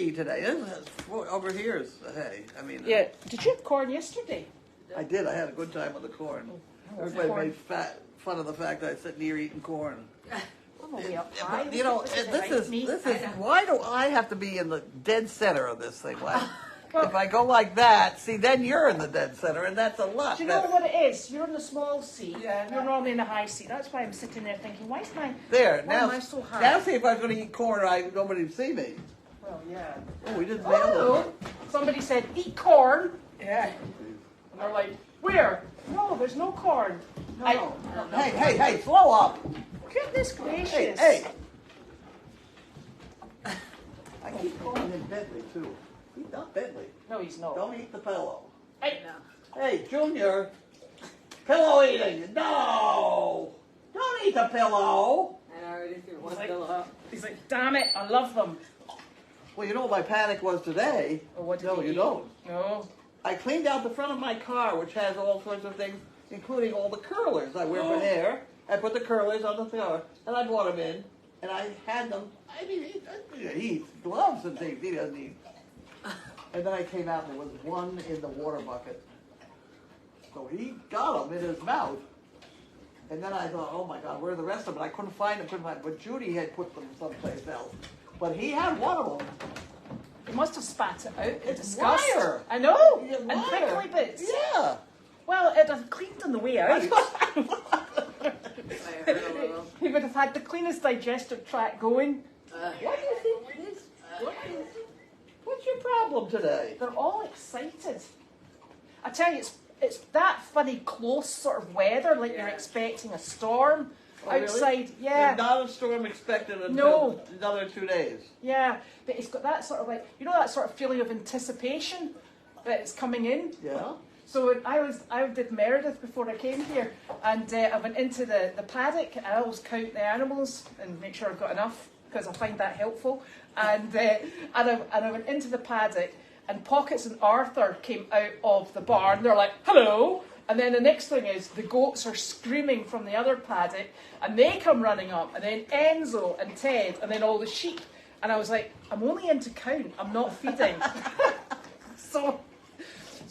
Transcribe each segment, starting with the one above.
hay today. Over here is hay. I mean. Yeah. Did you have corn yesterday? I did. I had a good time with the corn. Everybody made fun of the fact that I sit near eating corn. You know, this is why do I have to be in the dead center of this thing? Like, if I go like that, see, then you're in the dead center, and that's a lot. Do you know what it is? You're in the small seat. Yeah, you're normally in the high seat. That's why I'm sitting there thinking, why am I so high? Now see if I was going to eat corn, nobody would see me. Well, yeah. Oh, we didn't nail it. Somebody said, eat corn. Yeah. And they're like, where? No, there's no corn. No. Hey, slow up. Goodness gracious. Hey. I keep calling him Bentley, too. He's not Bentley. No, he's not. Don't eat the pillow. Hey, no. Hey, Junior. Pillow eating. No. Don't eat the pillow. I already threw one pillow up. He's like, damn it, I love them. Well, you know what my panic was today? Well, what did no, you don't. No. I cleaned out the front of my car, which has all sorts of things, including all the curlers I wear for hair. I put the curlers on the floor, and I brought them in, and I had them. I mean, he eats gloves and things. He doesn't eat. And then I came out, and there was one in the water bucket. So he got them in his mouth. And then I thought, oh my God, where are the rest of them? I couldn't find them. But Judy had put them someplace else. But he had one of them. He must have spat it out. It's wire. I know. And prickly bits. Yeah. Well, it had cleaned on the way out. He would have had the cleanest digestive tract going. What do you think it is? What's your problem today? They're all excited. I tell you, it's that funny close sort of weather, like you're expecting a storm outside. Really? Yeah. There's not a storm expected until another 2 days. Yeah, but it's got that sort of like, you know, that sort of feeling of anticipation that it's coming in. Yeah. So I did Meredith before I came here, and I went into the paddock, and I always count the animals and make sure I've got enough, because I find that helpful. And I went into the paddock, and Pockets and Arthur came out of the barn. They're like, hello. And then the next thing is the goats are screaming from the other paddock, and they come running up, and then Enzo and Ted, and then all the sheep. And I was like, I'm only in to count, I'm not feeding. So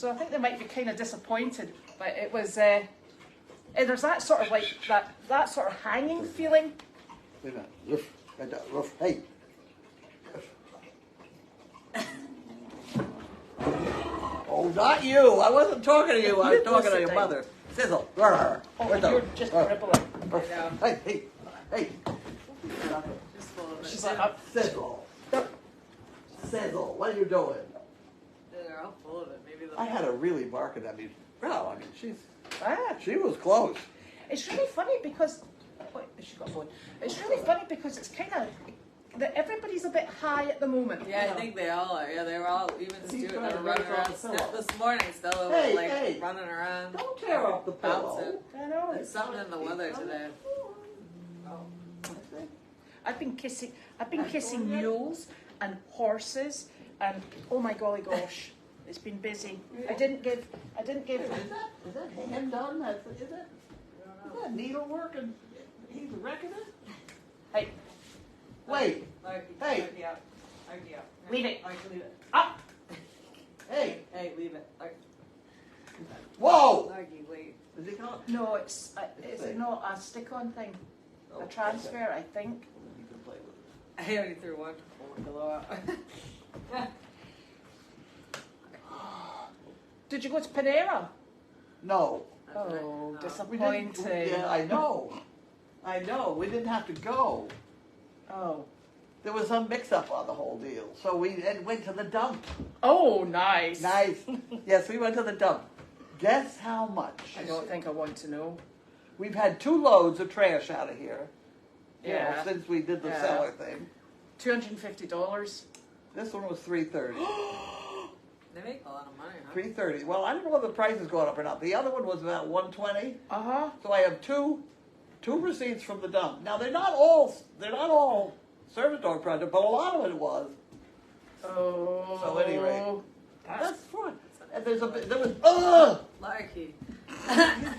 I think they might be kind of disappointed, but it was, there's that sort of like, that sort of hanging feeling. Wait a minute, roof, hey. Oh, not you, I wasn't talking to you, I was talking to your mother. Sizzle. Oh, you're just dribbling. Hey. She's like, Sizzle. Sizzle, what are you doing? They're all full of it. Maybe I had her really barking at me. Well, I mean, she was close. It's really funny because, she got a phone. It's really funny because it's kind of, that everybody's a bit high at the moment. Yeah, I think they all are. Yeah, they were all, even Stuart, they were running around. This morning, Stella was running around. Don't tear up the pillow. I know. There's something in the weather today. I've been kissing mules and horses, and oh my golly gosh, it's been busy. I didn't give. Is that hand done? Is that needlework and he's wrecking it? Hey. Wait. Hey. Leave it. Leave it. Up. Hey, leave it. whoa. Wait. Is it gone? No, it's not a stick-on thing. A transfer, I think. You can play with it. I already threw one pillow out. Did you go to Panera? No. Oh, disappointing. Yeah, I know. We didn't have to go. Oh. There was some mix-up on the whole deal, so we went to the dump. Oh, nice. Nice. Yes, we went to the dump. Guess how much? I don't think I want to know. We've had 2 loads of trash out of here. You know, Yeah. since we did the cellar thing. $250. This one was $330. They make a lot of money, huh? $330. Well, I don't know whether the price is going up or not. The other one was about $120. Uh-huh. So I have two receipts from the dump. Now they're not all service dog project, but a lot of it was. Oh. So at any rate, that's fun. And there was Larky.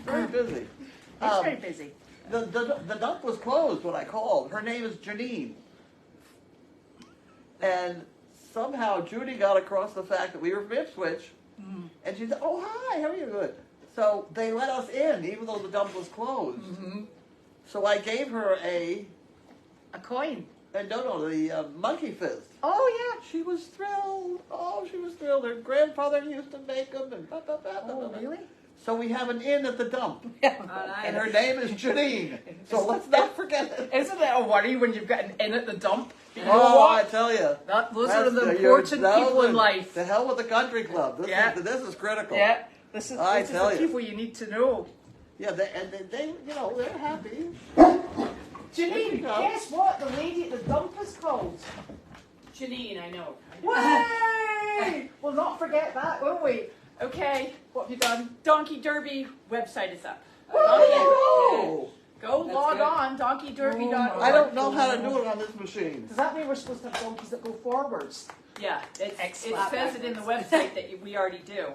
very busy. It's very busy. The dump was closed when I called. Her name is Janine. And somehow Judy got across the fact that we were from Ipswich, and she said, "Oh, hi, how are you?" Good. So they let us in, even though the dump was closed. So I gave her a coin. The monkey fist. Oh yeah. She was thrilled. Oh, she was thrilled. Her grandfather used to make them, and Oh really? So we have an inn at the dump, Nice. and her name is Janine. So let's not forget it. Isn't it a worry when you've got an inn at the dump? You know Oh, I what? tell you. Those are the You're- important that was people in it. life. The hell with the country club. This is critical. Yeah, this is I this tell is the you. people you need to know. Yeah, they they're happy. Janine, guess what the lady at the dump is called? Janine, I know. Way! We'll not forget that, will we? Okay, what have you done? Donkey Derby website is up. Whoa! Go That's log good. on, donkeyderby.org. I don't know how to do it on this machine. Does that mean we're supposed to have donkeys that go forwards? Yeah, it Excellent. says it in the website that we already do.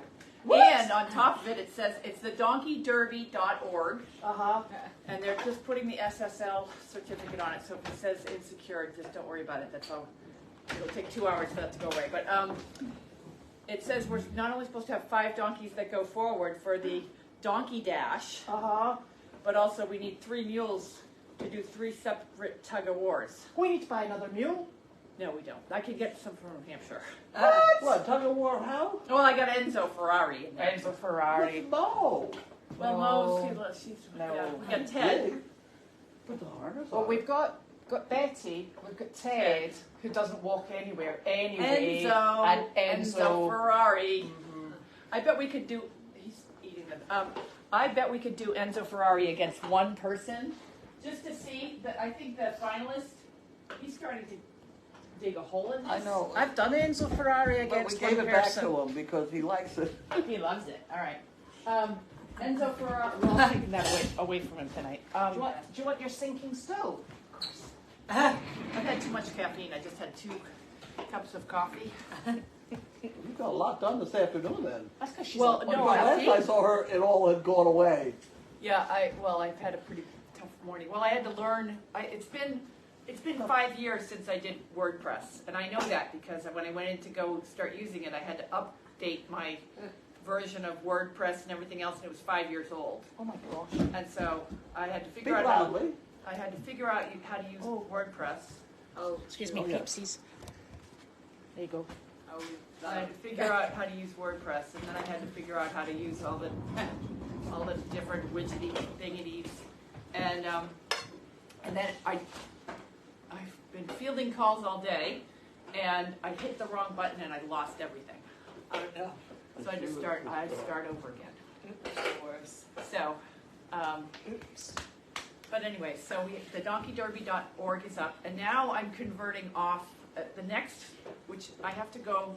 What? And on top of it, it says it's the donkeyderby.org. Uh-huh. And they're just putting the SSL certificate on it, so if it says insecure, just don't worry about it. That's all. It'll take 2 hours for that to go away. But it says we're not only supposed to have 5 donkeys that go forward for the donkey dash, Uh-huh. but also we need 3 mules to do 3 separate tug of wars. We need to buy another mule. No, we don't. I could get some from New Hampshire. What, tug of war, how? Well, I got Enzo Ferrari in there. Enzo Ferrari. What's Mo? Well, No. Mo's, she's, No. yeah. We got Ted. Put the harness Well, on. we've got Betty, we've got Ted, who doesn't walk anywhere anyway. Enzo. And Enzo Ferrari. I bet we could do, he's eating them. I bet we could do Enzo Ferrari against one person, just to see that. I think the finalist, he's starting to dig a hole in this. I know. I've done Enzo Ferrari But we against gave one it back person. to him because he likes it. He loves it. All right. Enzo Ferrari. Well, I'm taking that away from him tonight. Do you want your sinking stove? I've had too much caffeine. I just had 2 cups of coffee. You've got a lot done this afternoon then. That's because she's Well, on no, one Last I saw her, it all had gone away. Yeah, I've had a pretty tough morning. Well, I had to learn. It's been 5 years since I did WordPress, and I know that because when I went in to go start using it, I had to update my version of WordPress and everything else, and it was 5 years old. Oh my gosh. And so I had to Speak figure out loudly. how to use WordPress. Oh, excuse me, Oh, yeah. peepsies. There you go. I had to figure out how to use WordPress, and then I had to figure out how to use all the different widgety thingities, and then I've been fielding calls all day, and I hit the wrong button and I lost everything. Oh no. So I had to start over again. So, Oops. but anyway, so the donkeyderby.org is up, and now I'm converting off the next, which I have to go.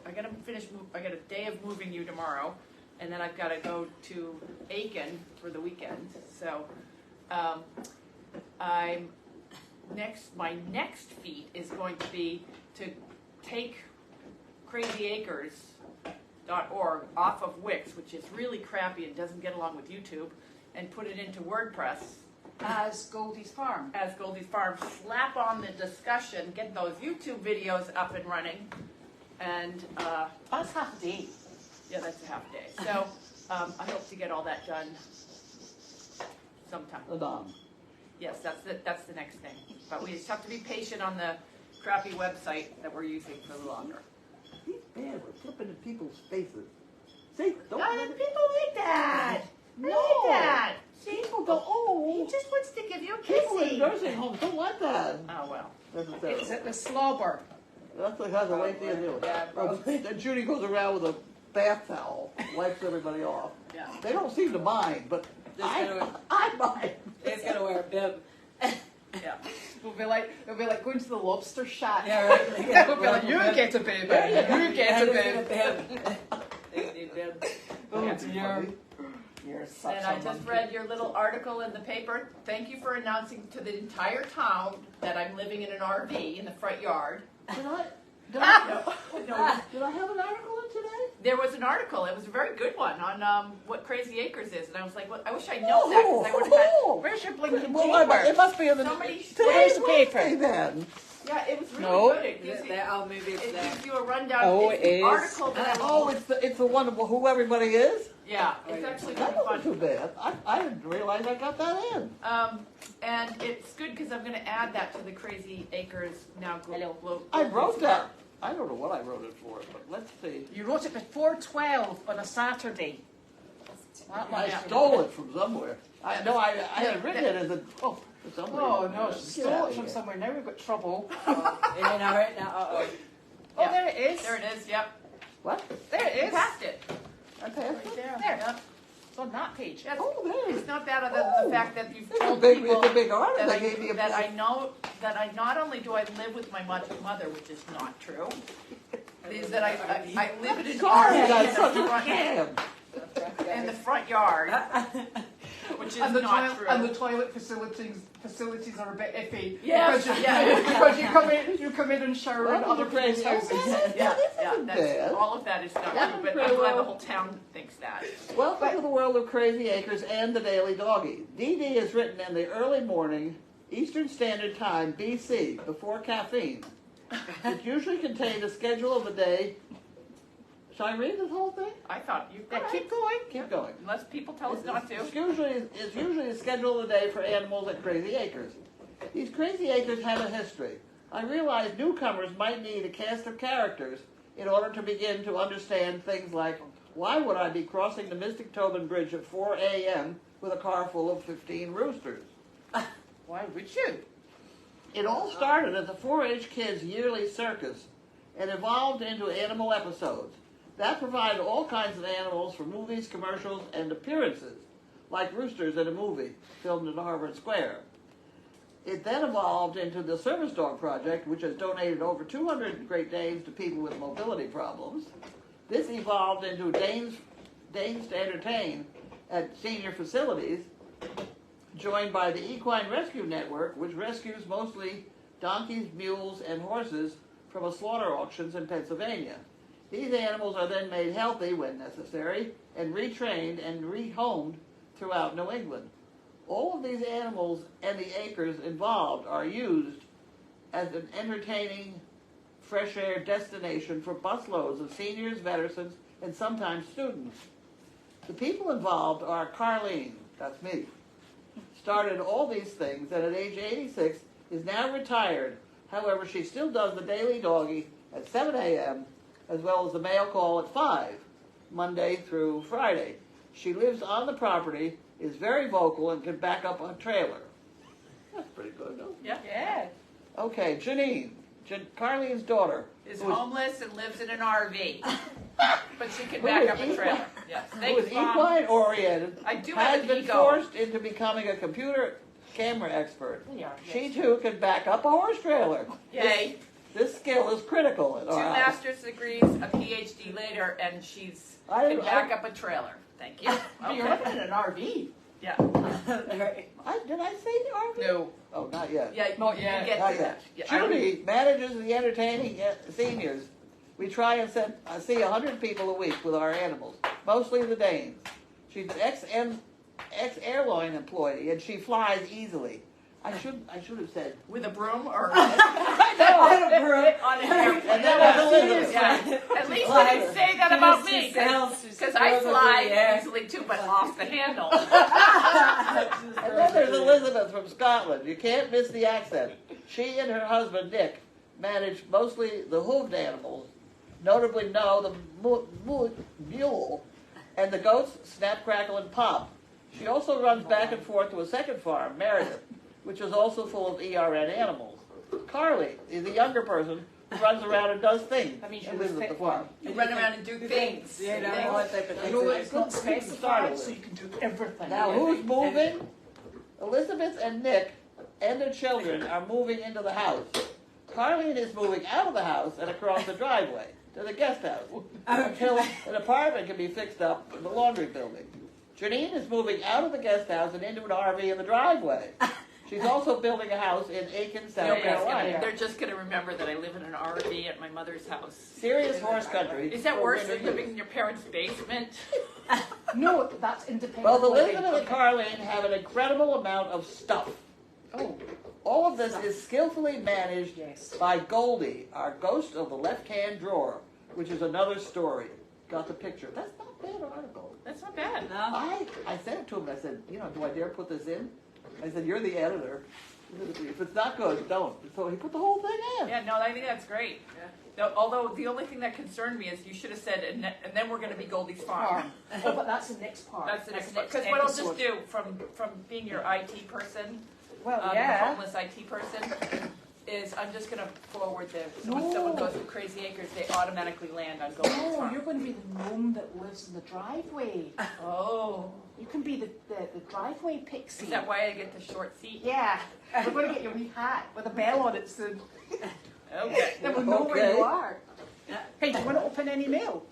I got to finish. I got a day of moving you tomorrow, and then I've got to go to Aiken for the weekend. So, my next feat is going to be to take crazyacres.org off of Wix, which is really crappy and doesn't get along with YouTube, and put it into WordPress As Goldie's Farm. as Goldie's Farm. Slap on the discussion, get those YouTube videos up and running, and That's half a day. yeah, that's a half day. So I hope to get all that done sometime. Adam. Yes, that's the next thing. But we just have to be patient on the crappy website that we're using for longer. He's bad. We're flipping in people's faces. See, don't People let it- like that. No. Like that. See, People go, oh. he just wants to give you a People in kissy. nursing homes don't like that. Oh well. That's what Is that- it the slobber? That's the kind of way they do it. Yeah, probably. And Judy goes around with a bath towel, wipes everybody off. Yeah. They don't seem to mind, but Just gonna- I mind. He's gonna wear a bib. Yeah. It'll be like going to the lobster shack. Yeah, right. It'll be like, you get a baby, you get a baby. Oh That's dear. funny. You're such And a I just monkey. read your little article in the paper. Thank you for announcing to the entire town that I'm living in an RV in the front yard. Did I No, did I have an article in today? there was an article. It was a very good one on what Crazy Acres is, and I was like, well, I wish I'd known that because I would have had. Where's your blinking Well, it paper? must be in the Somebody- today's Where's the paper? Wednesday then. Yeah, it was really No. good. It gives you, Oh, maybe it's it that. gives you a rundown. Oh, it's it the is. article that Oh, it's the one of who everybody is? yeah, it's actually That really wasn't fun. too bad. I didn't realize I got that in. And it's good because I'm going to add that to the Crazy Acres now. I wrote that. I don't know what I wrote it for, but let's see. You wrote it before 12 on a Saturday. That I much. stole it from somewhere. I had written it as a somewhere. Oh no, she Get stole out it of from here. somewhere. Now we've got trouble. And then all right now. Uh-oh. Oh, Yeah. there it is. There it is. Yep. What? There it You is. passed it. I passed Right it? there. There. Yep. It's on that page. Yes. Oh, there. It's not bad other than Oh. the fact that you've It's a told big, people it's a big article. that They gave me a I know that I not only do I live with my mother, which is not true, is that I live in an Sorry, RV that's such a in scam. the front yard, which is And the, not true. and the toilet facilities are a bit iffy. Yes, Because you, yeah. because you come in and shower in Well, other people's crazy. houses. Yeah, this yeah, isn't that's, bad. all of that is not Yeah, true, but very I'm glad well. the whole town thinks that. Welcome to the world of Crazy Acres and the Daily Doggy. DD is written in the early morning, Eastern Standard Time, BC, before caffeine. It usually contains a schedule of the day. Shall I read this whole thing? I thought you Yeah, keep going. Keep going. unless people tell us not to. It's usually a schedule of the day for animals at Crazy Acres. These Crazy Acres have a history. I realize newcomers might need a cast of characters in order to begin to understand things like, why would I be crossing the Mystic Tobin Bridge at 4 a.m. with a car full of 15 roosters? Why would you? It all started as a 4-H Kids yearly circus and evolved into animal episodes. That provided all kinds of animals for movies, commercials, and appearances, like roosters in a movie filmed in Harvard Square. It then evolved into the Service Dog Project, which has donated over 200 Great Danes to people with mobility problems. This evolved into Danes to Entertain at senior facilities, joined by the Equine Rescue Network, which rescues mostly donkeys, mules, and horses from a slaughter auctions in Pennsylvania. These animals are then made healthy when necessary and retrained and rehomed throughout New England. All of these animals and the acres involved are used as an entertaining fresh air destination for busloads of seniors, veterans, and sometimes students. The people involved are Carlene, that's me, started all these things and at age 86 is now retired. However, she still does the Daily Doggy at 7 a.m. as well as the mail call at 5, Monday through Friday. She lives on the property, is very vocal, and can back up a trailer. That's pretty good, no? Yeah. Yeah. Okay, Janine, Carlene's daughter. Is who was- homeless and lives in an RV, but she can Who back is up a trailer. Yes, who thanks, is Mom. equine oriented, I do has have an been ego. forced into becoming a computer camera expert. Yeah. She too can back up a horse trailer. Yay. This skill is critical in 2 our house. master's degrees, a PhD later, and she's can back up a trailer. Thank you. But you're living in an RV. Yeah. Did I say the RV? No. Oh, not yet. Yeah. Not you yet. Get Not to yet. that. Yeah, Judy manages the entertaining seniors. We try and see 100 people a week with our animals, mostly the Danes. She's an ex-airline employee, and she flies easily. I should have said. with a broom or On a broom. on an airplane. And that was Elizabeth. Yeah. At least you didn't say that about me, because I fly easily too, but off the handle. And then there's Elizabeth from Scotland. You can't miss the accent. She and her husband, Nick, manage mostly the hooved animals, notably the mule, and the goats, Snap, Crackle, and Pop. She also runs back and forth to a second farm, Meredith, which is also full of ERN animals. Carly is a younger person who runs around and does things. That means She you lives at the farm. You run around and do things. Yeah, Things. no, what type of You know what? things. It's not Started specified, with. so you can do everything. Now, who's moving? Elizabeth and Nick and their children are moving into the house. Carlene is moving out of the house and across the driveway to the guest house until an apartment can be fixed up in the laundry building. Janine is moving out of the guest house and into an RV in the driveway. She's also building a house in Aiken, South Nobody's Carolina. gonna, they're just going to remember that I live in an RV at my mother's house. Serious horse country. Is that for worse winter than living use. in your parents' basement? No, that's independent. Both living. Elizabeth and Carlene have an incredible amount of stuff. Oh. All of this is skillfully managed Yes. by Goldie, our ghost of the left-hand drawer, which is another story. Got the picture. That's not a bad article. That's not bad. No? I sent it to him and I said, you know, do I dare put this in? I said, you're the editor. If it's not good, don't. So he put the whole thing in. Yeah, no, I think that's great. No, although the only thing that concerned me is you should have said, and then we're going to be Goldie's farm. Oh, but that's the next part. That's the next the part. Because what I'll just episode. do, from being your IT person, Well, the yeah. homeless IT person, is I'm just going to forward the, so when someone goes to Crazy Acres, they automatically land on Goldie's Oh, farm. you're going to be the gnome that lives in the driveway. Oh, You can be the driveway pixie. is that why I get the short seat? Yeah. We're going to get your wee hat with a bell on it soon. Okay. Then we'll know where you Okay. are. Hey, do you want to open any mail?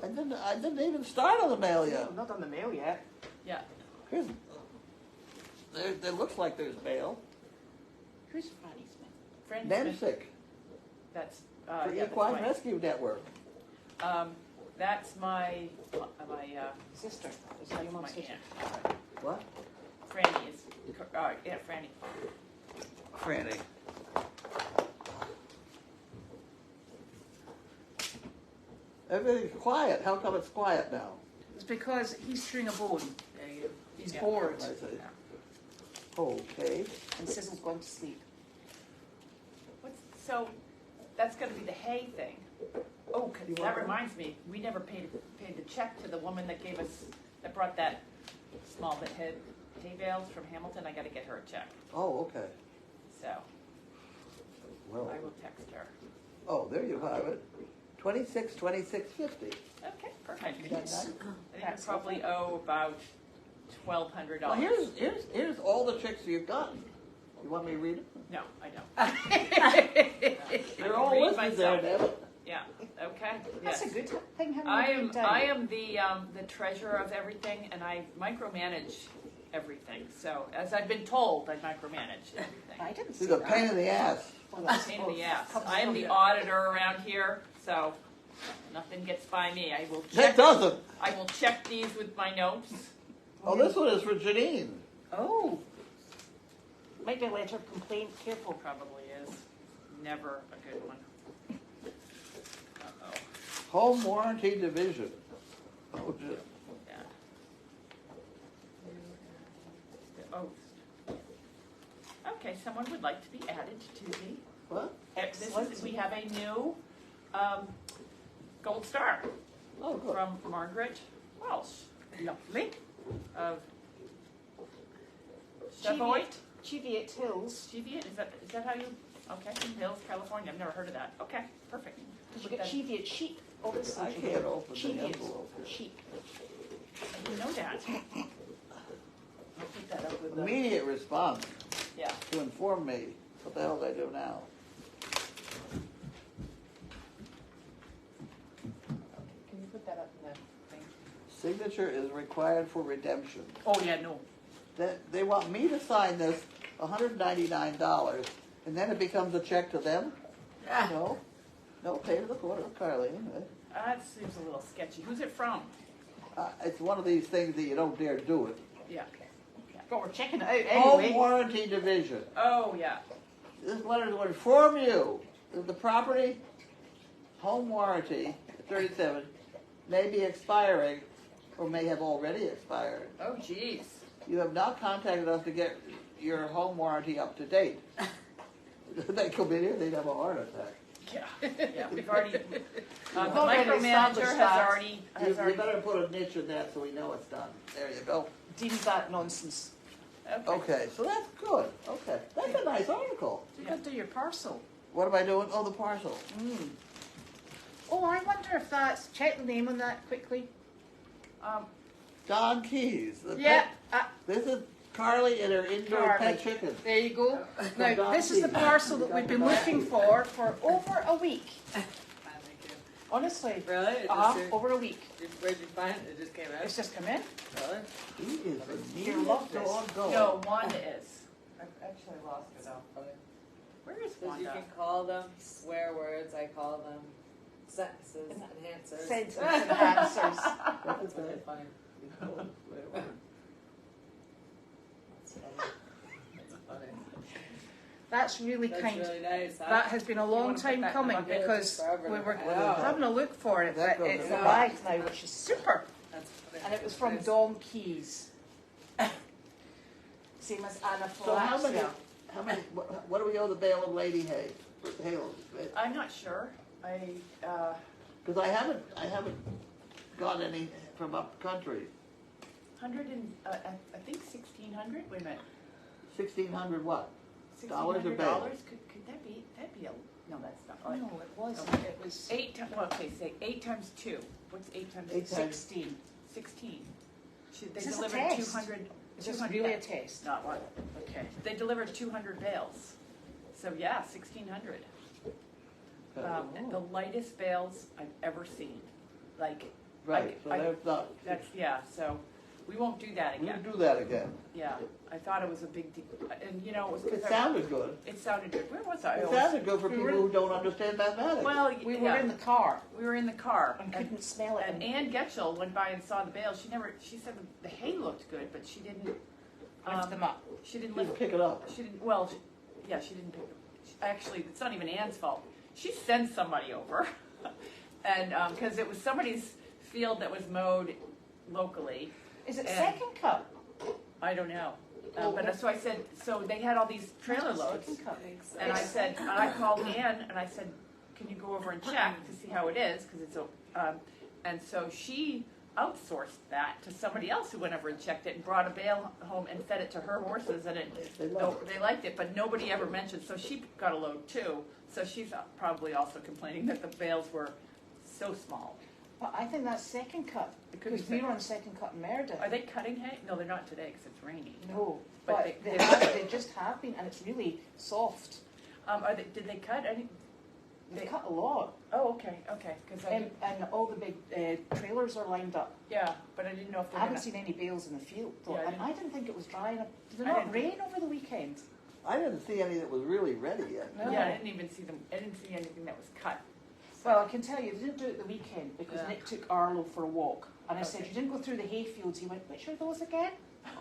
I didn't even start on the mail yet. No, not on the mail yet. Yeah. Here's, there looks like there's mail. Who's Franny Smith? Friend Smith, Nemsick that's, for yeah, Equine that's Rescue Network. that's my Sister. Is that your my mom's sister? aunt. What? Franny is, yeah, Franny. Franny. Everything's quiet. How come it's quiet now? It's because he's chewing a bone. There you go. He's Yeah. bored. I see. Okay. And Sizzle's gone to sleep. So, that's gonna be the hay thing. Oh, 'cause You that want reminds me, we never paid the check to the woman that gave us, that brought that small bit hay bales from Hamilton. I gotta get her a check, Oh, okay. so Well. I will text her. Oh, there you have it. 26.26.50. Okay, perfect. Is that nice? I think we That's probably owe about $1,200. Well, here's all the checks you've gotten. You want me to read them? No, I don't. They're can all read listed there, myself. Deb. Yeah, okay, That's yes. a good thing having I a am, good time. I am the treasurer of everything, and I micromanage everything. So, as I've been told, I micromanage everything. I didn't see She's a that. pain in the ass. Well, that's Pain in the ass. comes I am from the you. auditor around here, so nothing gets by me. I will That check, doesn't. I will check these with my notes. Oh, this one is for Janine. Oh. Might be a letter of complaint. Careful. Probably is never a good one. Uh-oh, Home Warranty Division. Oh, dear. yeah. Oh. Okay, someone would like to be added to the, What? we have a new, gold star Oh, good. from Margaret Walsh Lovely. of Cheviot. Cheviot Hills. Cheviot, is that how you, okay, Hills, California, I've never heard of that. Okay, perfect. We get Cheviot sheep. Oh, this is I can't open the Cheviot envelope. sheep. I didn't know that. I'll put that up with the, Immediate response yeah. to inform me. What the hell do I do now? Can you put that up in the thing? Signature is required for redemption. Oh, yeah, no. They want me to sign this $199, and then it becomes a check to them? No. No, pay to the court of Carlene. That seems a little sketchy. Who's it from? It's one of these things that you don't dare do it. Yeah. But we're checking it out Home anyway. Warranty Division. Oh, yeah. This letter will inform you that the property, home warranty, 37, may be expiring or may have already expired. Oh, geez. You have not contacted us to get your home warranty up to date. They come in here, they'd have a heart attack. Yeah, yeah, we've already, the already micromanager established has that. already, You better put a niche in that so we know it's done. There you go. Deem that nonsense. okay. Okay, so that's good. Okay, that's a nice article. You could do your parcel. What am I doing? Oh, the parcel. Oh, I wonder if that's, check the name on that quickly. Don Keys. The Yeah, pet- this is Carly and her indoor Carly. pet chicken. there you go. Now, Don this is the Keys. parcel that we've been looking for over a week. Thank you. Honestly. Really? It Uh-huh, just, over a week. where'd you find it? It just came out? It's just come in. Really? He is the You neatest love this. doggone. No, Wanda is. I've actually lost it though. Where is Because you Wanda? can call them swear words, I call them sentences, enhancers. Sentence enhancers. That's Really okay. funny. That's funny. That's funny. That's really That's kind. really nice. Huh? That has been a long wanna put time that in the coming bucket? because Forever. we were Wow. having a look for it, That but goes it's in the arrived now, which is super. That's funny. And it was from Nice. Dawn Keys. Same as So how many, anaphylaxis. what do we owe the bale of lady hay? Halo? I'm not sure. Because I haven't got any from up country. 100 and, I think 1,600, wait a minute. 1,600 what? Dollars or $1,600? bales? Could that be a, no, that's not right. No, it wasn't. Okay. It was 8 times 2. What's 8 times 2? 16. 16. They Is this a delivered test? 200. Is this 200 really a bales. test? Not one. Okay. They delivered 200 bales. So yeah, 1,600. The lightest bales I've ever seen. Like, Right, so there's not, that's, yeah, so we won't do that we'll again. do that again. Yeah, I thought it was a big deal. And you know, it was It because sounded good. it sounded good. Where was I? It sounded good for people who don't understand mathematics. Well, We yeah, were in the car we were in the car. and couldn't smell it. And Ann Getchell went by and saw the bales. She said the hay looked good, but she didn't, lift them up. she didn't Didn't lift, pick it up. she didn't, well, yeah, she didn't pick them. Actually, it's not even Ann's fault. She sent somebody over. And, because it was somebody's field that was mowed locally. Is it And- second cup? I don't know. Oh, But so I said, so they had all these trailer loads. Second cup. And I said, and I called Ann and I said, can you go over and check to see how it is? Because it's a, and so she outsourced that to somebody else who went over and checked it and brought a bale home and fed it to her horses and They love it. they liked it, but nobody ever mentioned, so she got a load too. So she's probably also complaining that the bales were so small. But I think that's second cup It could be because we were on second cup in Meredith. Are they cutting hay? No, they're not today because it's rainy. No, But but they- they just have been, and it's really soft. Did they cut any? They cut a lot, Oh, okay, because and all the big trailers are lined up. yeah, but I didn't know if I they were haven't gonna. seen any bales in the field, though, Yeah, I and I didn't think it was dry enough. Did it I not didn't- rain over the weekend? I didn't see any that was really ready yet. No. Yeah, I didn't even see them. I didn't see anything that was cut. Well, I can tell you, they didn't do it the weekend because Yeah. Nick took Arlo for a walk, and I said, Okay. "You didn't go through the hay fields." He went, "Which are those again?"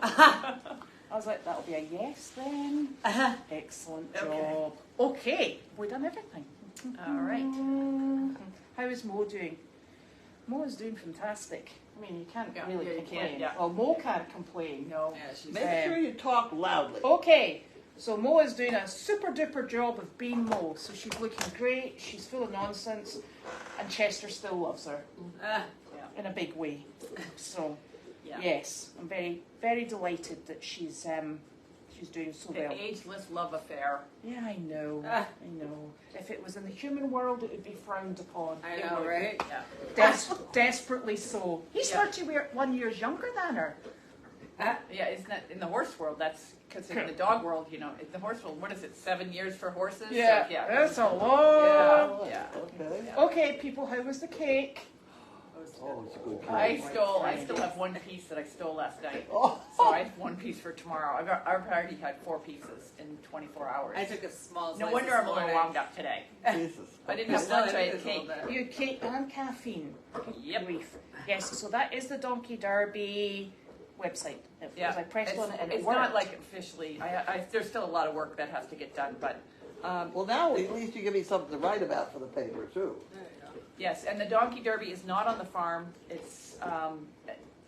I was like, "That'll be a yes then." Excellent Okay. job. Okay, we've done everything. All right. How is Mo doing? Mo is doing fantastic. I mean, you can't Yeah, really yeah, you complain. can't, yeah. Well, Mo can't complain. No. Yeah, she's Make sure you talk loudly. Okay, so Mo is doing a super duper job of being Mo. So she's looking great, she's full of nonsense, and Chester still loves her Ah, Yeah. in a big way. So, Yeah. yes, I'm very, very delighted that she's doing so The well. ageless love affair. Yeah, I know, Ah. I know. If it was in the human world, it would be frowned upon. I It know, would. right? Yeah. Desperately so. He's Yeah. 31 years younger than her. Yeah, isn't that in the horse world? That's because in the dog world, you know, in the horse world, what is it? 7 years for horses? Yeah, So, yeah. that's a lot. Yeah. Okay. Yeah. Okay, people, how was the cake? Oh, it's a good I cake. still have one piece that I stole last night. Oh, So I have one piece for tomorrow. I've already had 4 pieces in 24 hours. I took a small slice No wonder this I'm a little morning. wound up today. Jesus. I didn't have Well, lunch, I it had is a little cake. bit. You had cake and caffeine. Yep. Grief. Yes, so that is the Donkey Derby website. Yeah. Because I pressed on it and it it's worked. not like officially, there's still a lot of work that has to get done, but, Well, now at least you give me something to write about for the paper, too. There you go. yes, and the Donkey Derby is not on the farm. It's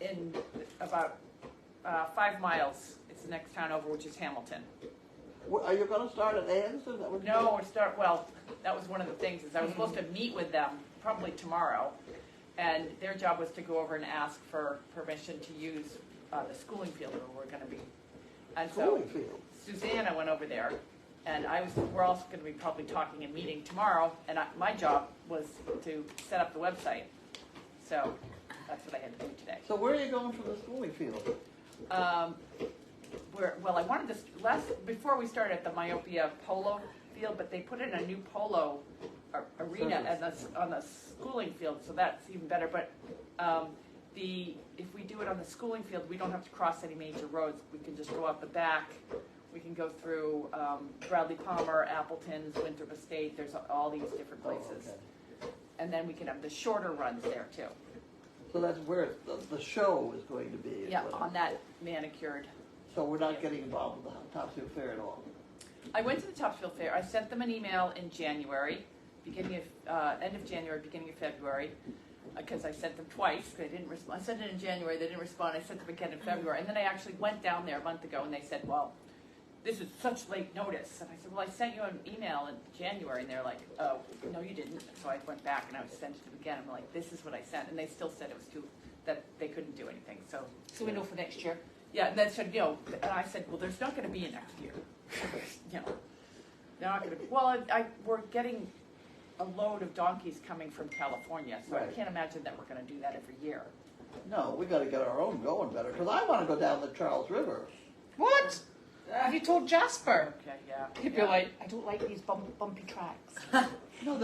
in about 5 miles. It's the next town over, which is Hamilton. Are you going to start at Ann's? Is that what you No, that was one of the things, is I was supposed to meet with them probably tomorrow, and their job was to go over and ask for permission to use the schooling field where we're gonna be. And so Schooling field. Susanna went over there, and we're also gonna be probably talking and meeting tomorrow, and my job was to set up the website. So, that's what I had to do today. So where are you going from the schooling field? I wanted this before we started at the myopia polo field, but they put in a new polo arena on the schooling field, so that's even better. But if we do it on the schooling field, we don't have to cross any major roads. We can just go out the back. We can go through Bradley Palmer, Appleton's, Winthrop Estate. There's all these different places, and then we can have the shorter runs there too. So that's where the show is going to be. Yeah, on that manicured. So we're not getting involved with the Topsail Fair at all. I went to the Topsfield Fair. I sent them an email in January, end of January, beginning of February, because I sent them twice. They didn't respond. I sent it in January. They didn't respond. I sent them again in February, and then I actually went down there a month ago, and they said, "Well, this is such late notice." And I said, "Well, I sent you an email in January," and they're like, "Oh, no, you didn't." So I went back and I sent it to them again. I'm like, "This is what I sent," and they still said it was that they couldn't do anything. So we know for next year. yeah, and they said, and I said, "Well, there's not going to be a next year." They're not going to. Well, we're getting a load of donkeys coming from California, so I Right. can't imagine that we're going to do that every year. No, we got to get our own going better because I want to go down the Charles River. What? Have you told Jasper? Okay, yeah. He'd be like, I don't like these bumpy tracks. No,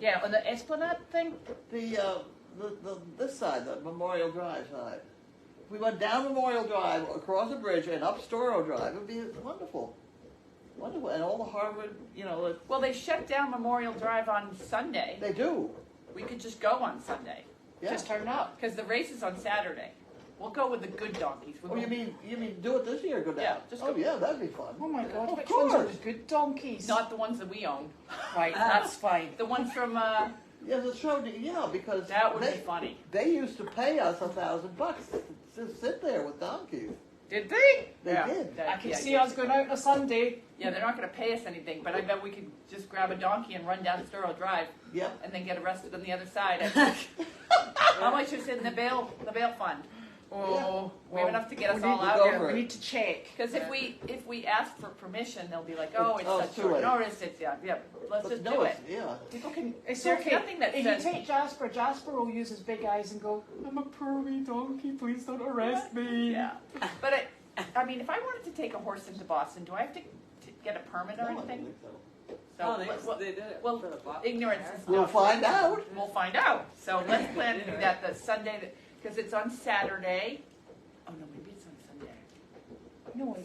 Yeah, on the Esplanade thing? the this side, the Memorial Drive side. If we went down Memorial Drive, across the bridge, and up Storrow Drive, it would be wonderful. Wonderful, and all the Harvard, Well, they shut down Memorial Drive on Sunday. they do. We could just go on Sunday, Yeah. Just turn up. because the race is on Saturday. We'll go with the good donkeys. Oh, you mean do it this year? Go down. Yeah, just oh go. yeah, that'd be fun. Oh my God, Of which ones are course. the good donkeys? Not the ones that we own. Right, that's fine. The ones from, Yeah, the show. Yeah, because that would be funny. they used to pay us $1,000 to sit there with donkeys. Did they? They Yeah. did. I can Yeah, see years us going ago. out on a Sunday. Yeah, they're not going to pay us anything, but I bet we could just grab a donkey and run down Storrow Drive Yep. and then get arrested on the other side. How much is in the bail fund? Oh, we have enough to get us we all need to out go here. for We it. need to check. Because if we ask for permission, they'll be like, oh, it's Oh, such it's too short late. notice. It's let's just do it. Yeah. People can. It's There's okay. nothing that if says- you take Jasper, Jasper will use his big eyes and go, "I'm a poor wee donkey. Please don't arrest me." Yeah, but I mean, if I wanted to take a horse into Boston, do I have to get a permit or No, I don't anything? think so. So, they did it well, for the box. ignorance is We'll not- find out. We'll find out. So let's plan to do that the Sunday, because it's on Saturday. Oh no, maybe it's on Sunday. No,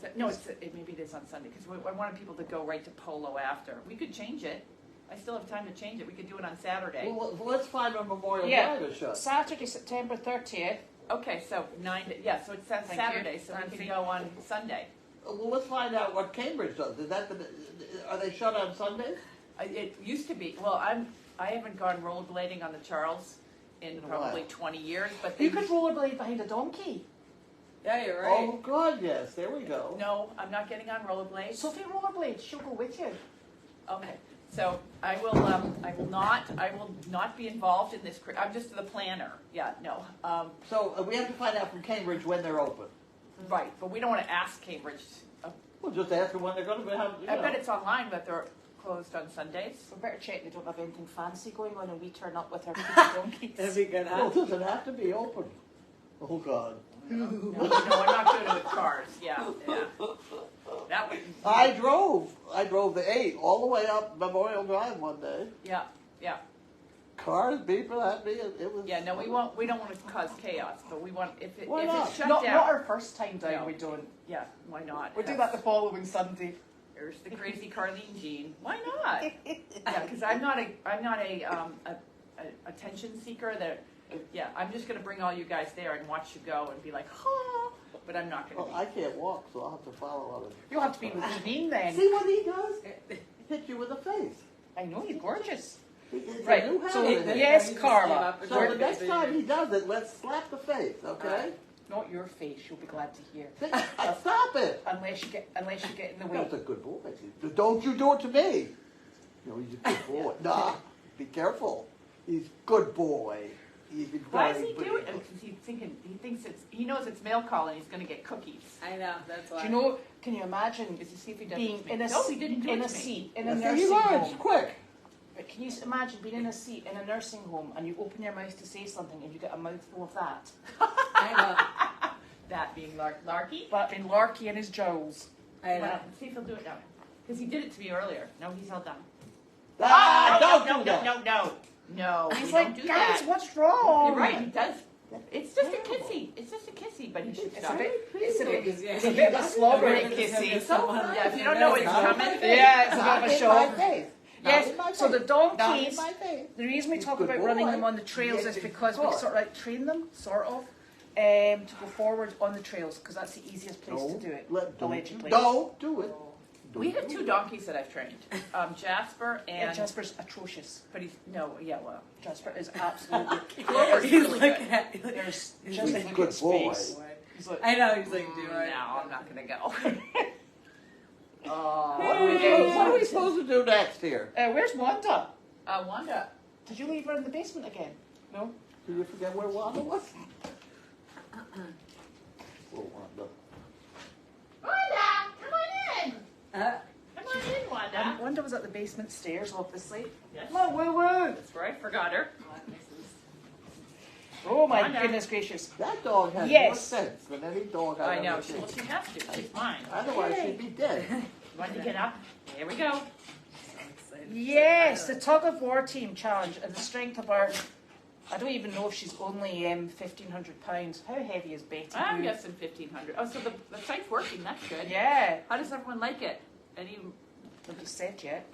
maybe it is on Sunday because I wanted people to go right to Polo after. We could change it. I still have time to change it. We could do it on Saturday. Well, let's find when Memorial Yeah. Drive is shut. Saturday, September 30th. Okay, so so it's Thank Saturday, you, so we Nancy. can go on Sunday. Well, let's find out what Cambridge does. Is that are they shut on Sundays? It used to be. Well, I haven't gone rollerblading on the Charles in In a probably while. 20 years, but You could rollerblade behind a donkey. Yeah, you're right. Oh God, yes. There we go. No, I'm not getting on rollerblades. Sophie rollerblades. She'll go with you. Okay, so I will not be involved in this. I'm just the planner. Yeah, no. So we have to find out from Cambridge when they're open. Right, but we don't want to ask Cambridge. We'll just ask them when they're going to have. I bet it's online, but they're closed on Sundays. We better check they don't have anything fancy going on and we turn up with our pretty donkeys. That'd be good, Well, huh? does it have to be open? Oh God. No, I'm not doing it with cars. Yeah. That would. I drove the 8 all the way up Memorial Drive one day. Yeah. Cars beeping at me. It was. Yeah, no, we won't. We don't want to cause chaos, but we want if Why it's not? shut Not down. our first time down, No. we don't. Yeah, why not? We'll do that the following Sunday. There's the crazy Carlene gene. Why not? Yeah, because I'm not a attention seeker. I'm just gonna bring all you guys there and watch you go and be like, oh, but I'm not gonna. Well, I can't walk, so I'll have to follow on it. You'll have to be with Janine then. See what he does? Hit you with a face. I know, he's gorgeous. It's Right, a new so habit. yes, Carla. So the next time he does it, let's slap the face, okay? Not your face, you'll be glad to hear. Stop it! Unless you get in the way. That's a good boy. Don't you do it to me. No, he's a good boy. Nah, be careful. He's a good boy. He's a Why is very he good doing boy. it? He knows it's mail call and he's gonna get cookies. I know, that's why. Do you know, can you imagine Is to see if he does being it to me. in a, No, he didn't do in it a to me. seat, in a That's how nursing he learns, home? quick. But can you imagine being in a seat in a nursing home and you open your mouth to say something and you get a mouthful of that? I know. That being Larky. That being Larky and his jowls. I know. Well, see if he'll do it now. Because he did it to me earlier. No, he's all done. Don't do that. No. He's you like, don't do guys, that. what's wrong? You're right, he does. It's just a kissy. It's just a kissy, but he should It's a stop. bit, it's a bit, Yeah. it's a bit of a slobbery Yeah. kissy. Someone- Yeah, if you don't know what's coming. Yeah, it's a bit Not of a in show. my face. Not Yes, in my so the face. Not in donkeys, my face. the reason we talk Good about running boy. them on the trails Yeah, is good because we boy. sort of like train them, sort of, to go forward on the trails, because that's the easiest place to do it, allegedly. Don't do it. We have 2 donkeys that I've trained. Jasper Yeah, and Jasper's atrocious. but he's well. Jasper is absolutely. Clover's He's really like, good. There's He's just a a good boy. space. He's like, I know, he's like, do No, it. I'm not gonna go. What are we supposed to do next here? where's Wanda? Wanda. Did you leave her in the basement again? No. Did you forget where Wanda was? Poor Wanda. Wanda, come on in. Come on in, Wanda. Wanda was at the basement stairs, obviously. Yes. Come on, woo woo. That's right. Forgot her. Oh my Wanda. goodness gracious. That dog has more Yes. sense than any dog I I've know. ever She, seen. well, she has to. She's mine. Otherwise, she'd be dead. Wanda, get up. Here we go. Yes, the tug of war team challenge and the strength of our. I don't even know if she's only 1,500 pounds. How heavy is Betty? I'm Boo? guessing 1,500. Oh, so the site's working. That's good. Yeah. How does everyone like it? Any? Nobody said yet.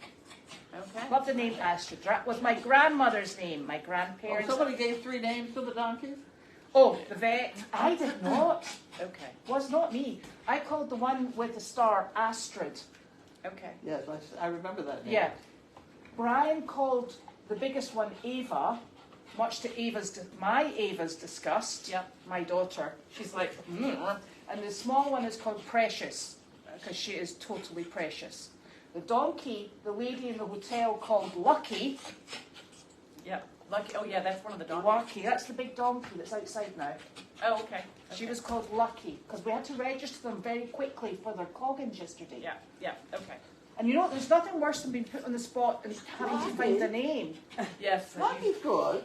Okay. Love the name Astrid. That was my grandmother's name. My Oh, grandparents. somebody gave 3 names to the donkeys? Oh, the vet. I did not. Okay. Was not me. I called the one with the star Astrid. Okay. Yes, I remember that name. Yeah. Brian called the biggest one Ava, much to my Ava's disgust. Yep. My daughter. She's like, and the small one is called Precious, because she is totally precious. The donkey, the lady in the hotel called Lucky. Yep. Lucky. Oh, yeah. That's one of the donkeys. Lucky. That's the big donkey that's outside now. Oh, okay. She was called Lucky because we had to register them very quickly for their Coggins yesterday. Yeah. Yeah. Okay. And you know, there's nothing worse than being put on the spot and having to find a name. Yes. Lucky's good.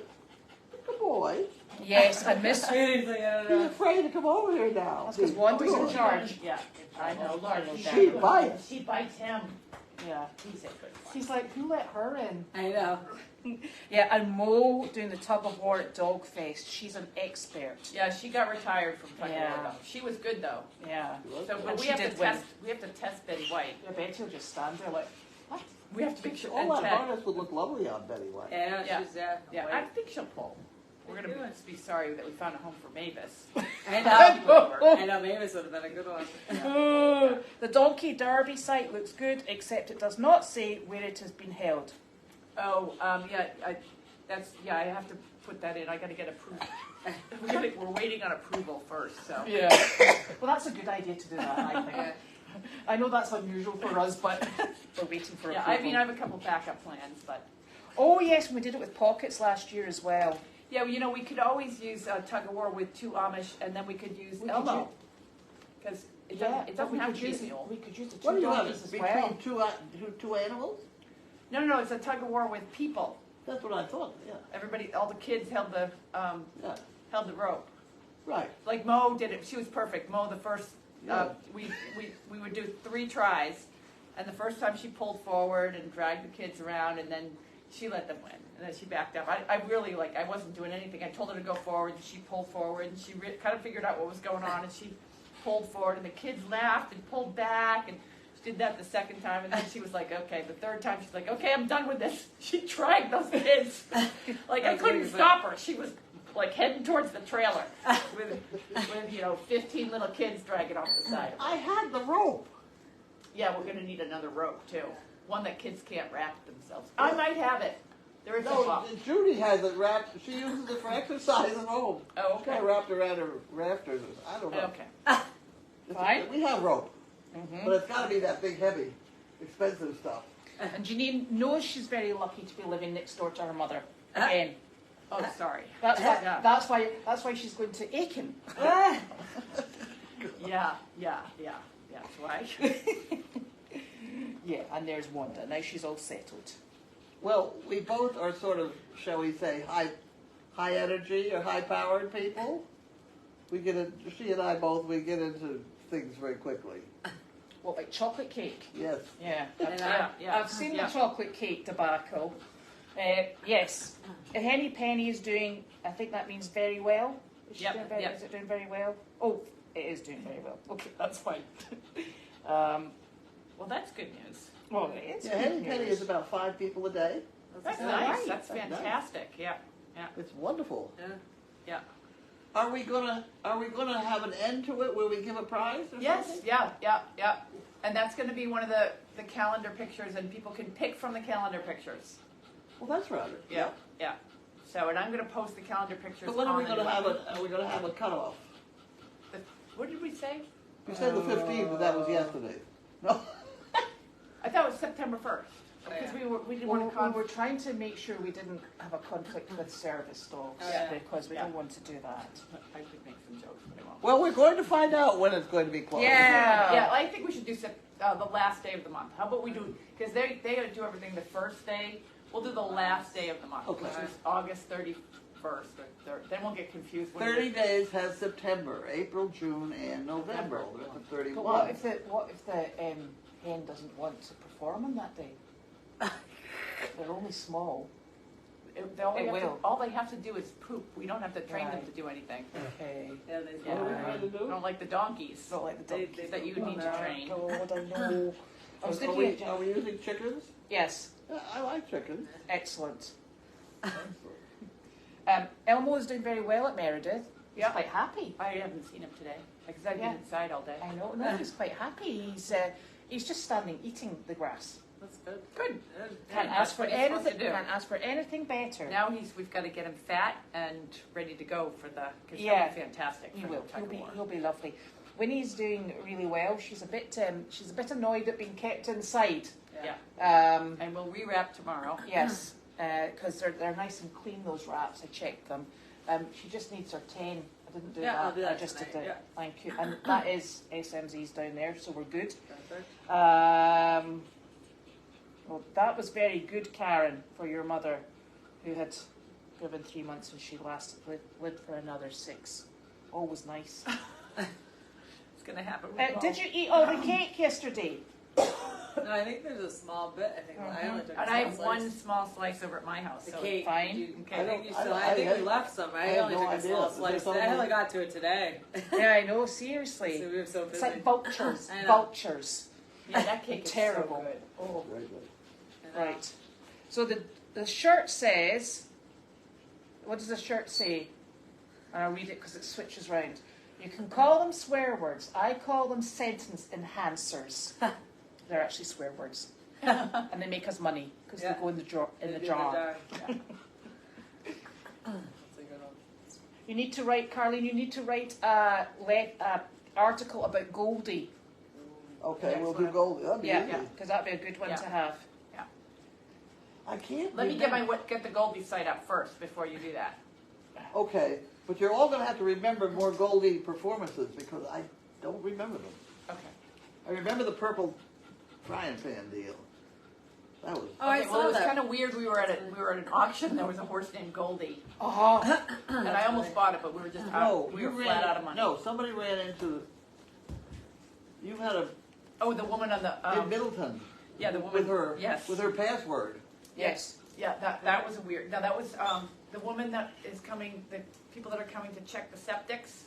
Good boy. Yes, I miss her. He's like, I don't He's know. afraid to come over here now. That's because Wanda's in Good. charge. Yeah. I know, Lord knows She that. bites. She bites him. Yeah. He's a good one. He's like, who let her in? I know. Yeah, and Mo doing the tug of war at Dog Fest. She's an expert. Yeah, she got retired from tug of war, Yeah. though. She was good though. Yeah. So, And but we she have to did win. test. We have to test Betty White. Yeah, Betty will just stand there like, what? We have to make sure. All and that Ted. harness would look lovely on Betty White. Yeah, Yeah. she's, Yeah, I think she'll pull. We're Good gonna doing. be sorry that we found a home for Mavis. I know. I know, Mavis would have been a good one. Oh, the Donkey Derby site looks good, except it does not say where it has been held. Oh, yeah, I have to put that in. I gotta get approval. We're waiting on approval first, so. Yeah. Well, that's a good idea to do that, I think. Yeah. I know that's unusual for us, but we're waiting for Yeah, approval. I mean, I have a couple backup plans, but. Oh, yes, we did it with pockets last year as well. Yeah, well, you know, we could always use tug of war with 2 Amish, and then we could use We could Elmo. Because it but doesn't we have could to be use a mule. We could use the What do two you have donkeys as between well. two animals? No, it's a tug of war with people. That's what I thought. Yeah. Everybody, all the kids held the rope. Right. Like Mo did it. She was perfect. Mo, the first, we would do 3 tries, and the first time she pulled forward and dragged the kids around, and then she let them win, and then she backed up. I really I wasn't doing anything. I told her to go forward, and she pulled forward, and she kind of figured out what was going on, and she pulled forward, and the kids laughed and pulled back, and she did that the second time, and then she was like, okay. The third time, she's like, okay, I'm done with this. She dragged those kids. Like, I couldn't stop her. She was like heading towards the trailer with 15 little kids dragging off the side. I had the rope. Yeah, we're gonna need another rope too. One that kids can't wrap themselves. I might have it. There is a No, box. Judy has it wrapped. She uses it for exercise at home. Oh, okay. Kind of wrapped around her rafters. I don't know. Okay. Fine. We have rope, Mhm. but it's got to be that big, heavy, expensive stuff. And Janine knows she's very lucky to be living next door to her mother. Again. Oh, sorry. That's why, Yeah. that's why she's going to Aiken. Yeah. That's right. Yeah, and there's Wanda. Now she's all settled. Well, we both are sort of, shall we say, high energy or high powered people. She and I both, we get into things very quickly. What, like chocolate cake? Yes. Yeah. Yeah. I've seen Yeah. the chocolate cake debacle. Yes. Henny Penny is doing, I think that means very well. Is, she Yep, doing very, yep. is it doing very well? Oh, it is doing very well. Okay, that's fine. Well, that's good news. Well, it is. Yeah, good Henny Penny news. is about 5 people a day. That's Yeah, nice. right. That's That's nice. fantastic. Yeah. It's wonderful. Yeah. Are we gonna have an end to it where we give a prize or Yes. something? Yeah. And that's gonna be one of the calendar pictures, and people can pick from the calendar pictures. Well, that's rather. Yeah. So, and I'm gonna post the calendar pictures So when are we on gonna the- have it, are we gonna have a cutoff? What did we say? You said the 15th, but that was yesterday. No? I thought it was September 1st, because we didn't want to We were trying to make sure we didn't have a conflict with service dogs, Yeah. because we Yeah. don't want to do that. I could make some jokes, but I won't. Well, we're going to find out when it's going to be closed. Yeah, I think we should do the last day of the month. How about we do, because they do everything the first day, we'll do the last day of the month, Okay. which is August 31st, then we'll get confused. when 30 days has September, April, June, and November. There's the But 31. what if the hen doesn't want to perform on that day? They're only small. All they have to do is poop. We don't have to train them Right. to do anything. Okay. Yeah, they What are we trying to I do? don't like the donkeys. Not like the They- donkeys. that you need to train. God, I know. I was Are thinking. we using chickens? Yes, Yeah, I like chickens. excellent. Elmo is doing very well at Meredith. He's Yeah. quite happy. I haven't seen him today because I've Yeah. been inside all day. I know. No, he's quite happy. He's just standing eating the grass. That's good. Good. Can't That's ask for what he's supposed to anything. do. Can't ask for anything better. Now we've got to get him fat and ready to go for the. Cause Yeah. he'll be fantastic. He for will. the tug of war. He'll be lovely. Winnie's doing really well. She's a bit annoyed at being kept inside. Yeah. And we'll rewrap tomorrow. yes, because they're nice and clean, those wraps. I checked them. She just needs her 10. I didn't do Yeah, that. I'll do that I just tonight, did it. yeah. Thank you. And that is SMZ's down there, so we're good. Perfect. Well, that was very good, Karen, for your mother, who had given 3 months and she lived for another 6. Always nice. It's going to happen. Did you eat all the cake yesterday? No, I think there's a small bit. I think I only took a And I have small one slice. small slice over at my house. The So cake. fine. Okay. I think you I still. don't- I think I- we left some. I I have only no took a idea. small Is there slice. something- I only got to it today. Yeah, I know, So seriously. we were so It's busy. like vultures. I know. Vultures. Yeah, that cake is Terrible. so good. Oh, Very good. I know. right. So the shirt says, what does the shirt say? And I'll read it because it switches round. You can call them swear words. I call them sentence enhancers. They're actually swear words. And they make us money because Yeah. they go in the jar. In the They do jar. Yeah. That's a good one. You need to write, Carlene. You need to write a article about Goldie. Okay, Yeah, we'll so do I- gold. That'd be Yeah, easy. because that'd be a good one Yeah. to have. I can't. Let me remember. get the Goldie site up first before you do that. Okay, but you're all going to have to remember more Goldie performances because I don't remember them. Okay. I remember the purple frying pan deal. That was. Oh, I Okay, well, saw it was that. kind of weird. We were at an auction. There was a horse named Goldie, Oh, and I almost bought it, but we were just out. We you were flat out of money. No, somebody ran into. You had a Oh, the woman on the in Middleton yeah, the woman with her yes, with her password. yes. yeah. That was a weird. No, that was the woman that is coming. The people that are coming to check the septics.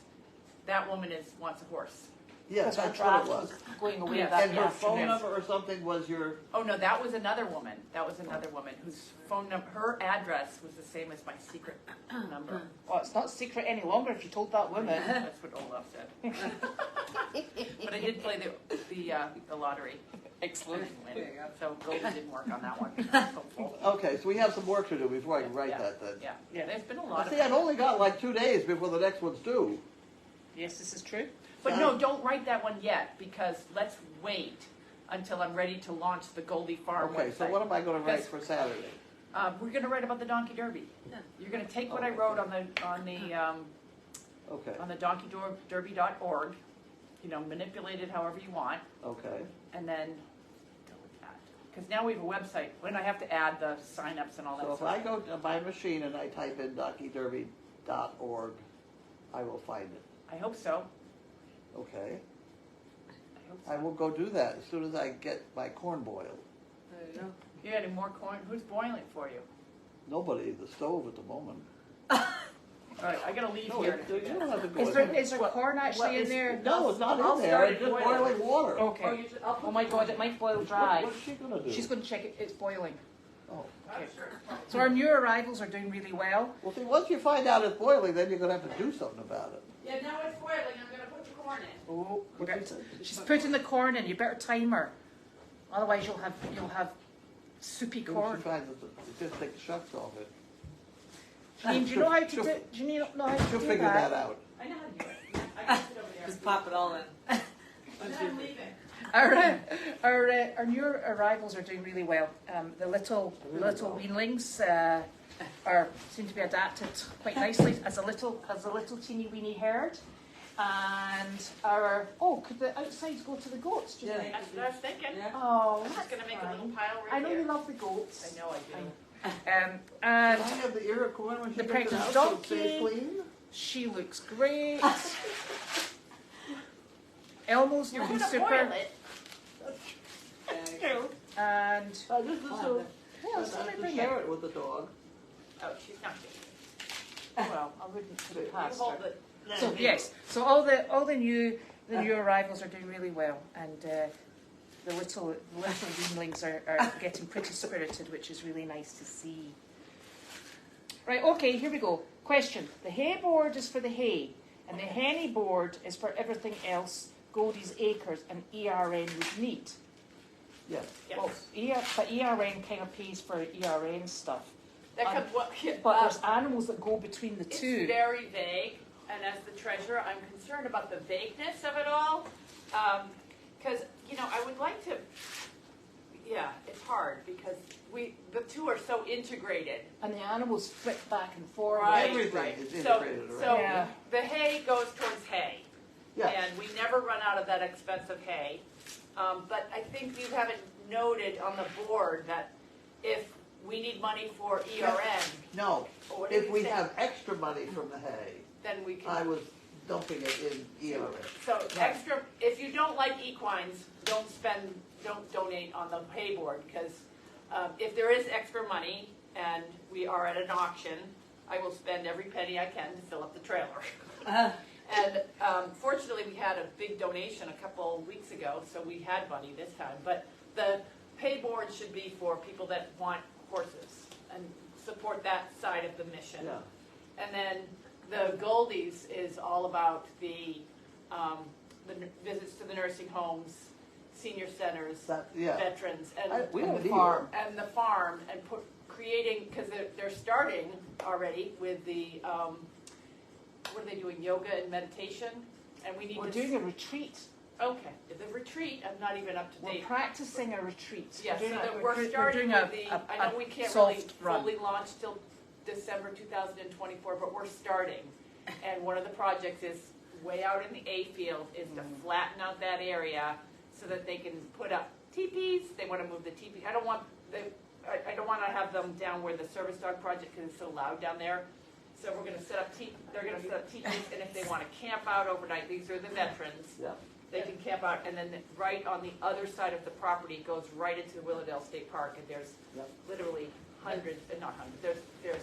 That woman wants a horse. Yes, Because our that's what it draft was. was going away Yes. that And her phone afternoon. number or something was your. Oh no, that was another woman. That was another woman whose phone number, her address was the same as my secret number. Well, it's not secret any longer if you told that woman. That's what Olaf said. But I did play the lottery. Excellent. And win. So Goldie didn't work on that one. I was hopeful. Okay, so we have some work to do before I can write Yeah. that then. Yeah. Yeah. There's been a lot See, of. I've only got like 2 days before the next one's due. Yes, this is true. But no, don't write that one yet because let's wait until I'm ready to launch the Goldie Farm Okay, website. so what am I going to write Because- for Saturday? We're going to write about the Donkey Derby. Yeah. You're going to take what I wrote on the Okay, donkeyderby.org, manipulate it however you want, okay. and then go with that. Because now we have a website. When I have to add the sign-ups and all that So if stuff. I go to my machine and I type in donkeyderby.org, I will find it. I hope so. Okay, I hope so. I will go do that as soon as I get my corn boiled. There you go. You got any more corn? Who's boiling for you? Nobody, the stove at the moment. All right, I gotta leave No, here. you don't have to go Is in there, there. is there corn actually in there? No, it's not I'll in there, start it's it just boiling. boiling water. Okay. I'll put Oh my God, it might boil dry. What's she gonna do? She's going to check it. It's boiling. Oh. Okay. So our new arrivals are doing really well. Well, see, once you find out it's boiling, then you're gonna have to do something about it. Yeah, now it's boiling. I'm gonna put the corn in. Oh, you What'd you better, say? she's putting the corn in. You better time her, otherwise you'll have soupy Maybe corn. she finds it, just take the shucks off it. Janine, do you know how to do? She'll- Do you know how to She'll do figure that out. I know how to do it. I can sit over there. Just pop it all in. And then I'm leaving. Our new arrivals are doing really well. The little weanlings seem to be adapted quite nicely as a little teeny weeny herd. And could the outsides go to the goats? Do you think? That's what I was thinking. Yeah. Oh, I'm just that's gonna make a little fine. pile right I know here. you love the goats. I know I do. And Can I have the ear of corn when she The gets it pregnant out so it stays donkey. clean? she looks great. Elmo's You're looking gonna super. boil it. And This is so. yes, I let me have to bring share it. it with the dog. Oh, she's not getting Well, I wouldn't put it it. You past hold her. it. So yes, so all the new arrivals are doing really well, and the little weanlings are getting pretty spirited, which is really nice to see. Right, okay, here we go. Question: the hay board is for the hay, and the henny board is for everything else Goldie's Acres and ERN would need. Yes. Yes. Well, but ERN kind of pays for ERN stuff. That comes, But there's animals that go between the it's two. very vague, and as the treasurer, I'm concerned about the vagueness of it all. Because, I would like to, it's hard because the two are so integrated. And the animals flip back and forth. Right, Everything right. is So, integrated so already. Yeah. the hay goes towards hay. Yes. And we never run out of that expensive hay. But I think you haven't noted on the board that if we need money for ERN, No, or what did if we say? have extra money from the hay, Then we can. I was dumping it in ERA. So extra, if you don't like equines, don't donate on the hay board, because if there is extra money and we are at an auction, I will spend every penny I can to fill up the trailer. And fortunately, we had a big donation a couple weeks ago, so we had money this time. But the hay board should be for people that want horses and support that side of the mission. Yeah. And then the Goldies is all about the visits to the nursing homes, senior centers, Yeah. veterans, We And don't the need farm. and the farm, and creating, because they're starting already with the, what are they doing, yoga and meditation? And we need We're to. doing a retreat. Okay, the retreat, I'm not even up to We're date. practicing a retreat. Yes, so We're doing that a- we're starting doing with the, I know we can't really soft run. fully launch till December 2024, but we're starting. And one of the projects is way out in the A field is to flatten out that area so that they can put up teepees. They want to move the teepee. I don't want to have them down where the service dog project, because it's so loud down there. So we're going to set up they're going to set up teepees, and if they want to camp out overnight, these are the veterans. Yeah. They can camp out, and then right on the other side of the property goes right into Willowdale State Park, and there's Yep. literally hundreds, not hundreds, there's,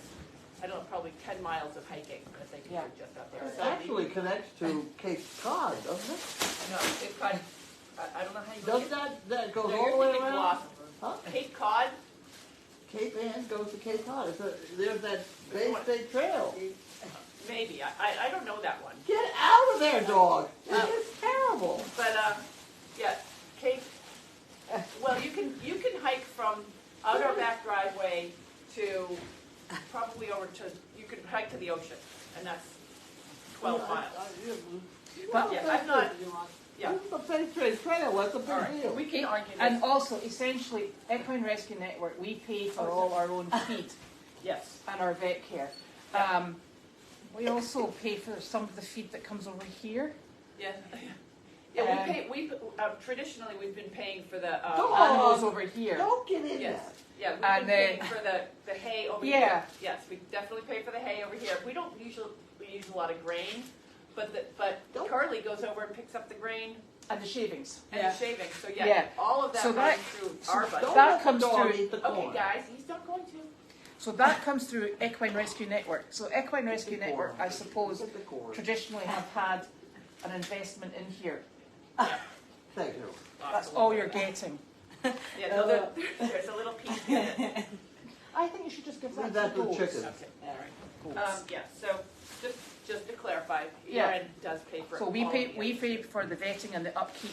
I don't know, probably 10 miles of hiking that they can Yeah. do just out there. It So- actually connects to Cape Cod, doesn't it? No, it's kind of, I don't know how you. Doesn't that goes No, all you're the way thinking around? Blossom. Huh? Cape Cod, Cape Ann goes to Cape Cod. There's that Bay State Trail. maybe, I don't know that one. Get out of there, dog. It's terrible. But, yeah, Cape, well, you can hike from out our back driveway to probably over to, you could hike to the ocean, and that's 12 miles. But- Yeah, I'm not, yeah. This is the Bay State Trail. What's the All big right, deal? we can argue And this. also, essentially, Equine Rescue Network, we pay for all our own feed Yes. and our vet care. We also pay for some of the feed that comes over here. Yeah. Yeah, traditionally, we've been paying for the, Dog. Animals over here. Don't get in yes, that. yeah, we've And been paying for the hay over here. Yeah. Yes, we definitely pay for the hay over here. We don't usually, we use a lot of grain, but Don't- Carly goes over and picks up the grain And the shavings. and the shavings, so Yeah. yeah, all of that So runs that- through so our budget. Don't That let the comes dog through- eat the corn. Okay, guys, he's not going to. So that comes through Equine Rescue Network. So Equine Rescue the Network, corn. I suppose, Look at the corn. traditionally have had an investment in here. Thank you. That's all you're getting. Yeah, no, there's a little piece in it. I think you should just give Leave that that to to the the goats. chickens. Okay, all right. Yeah, so just to clarify, buy. Yeah. Erin does pay for it. So we pay for the vetting and the upkeep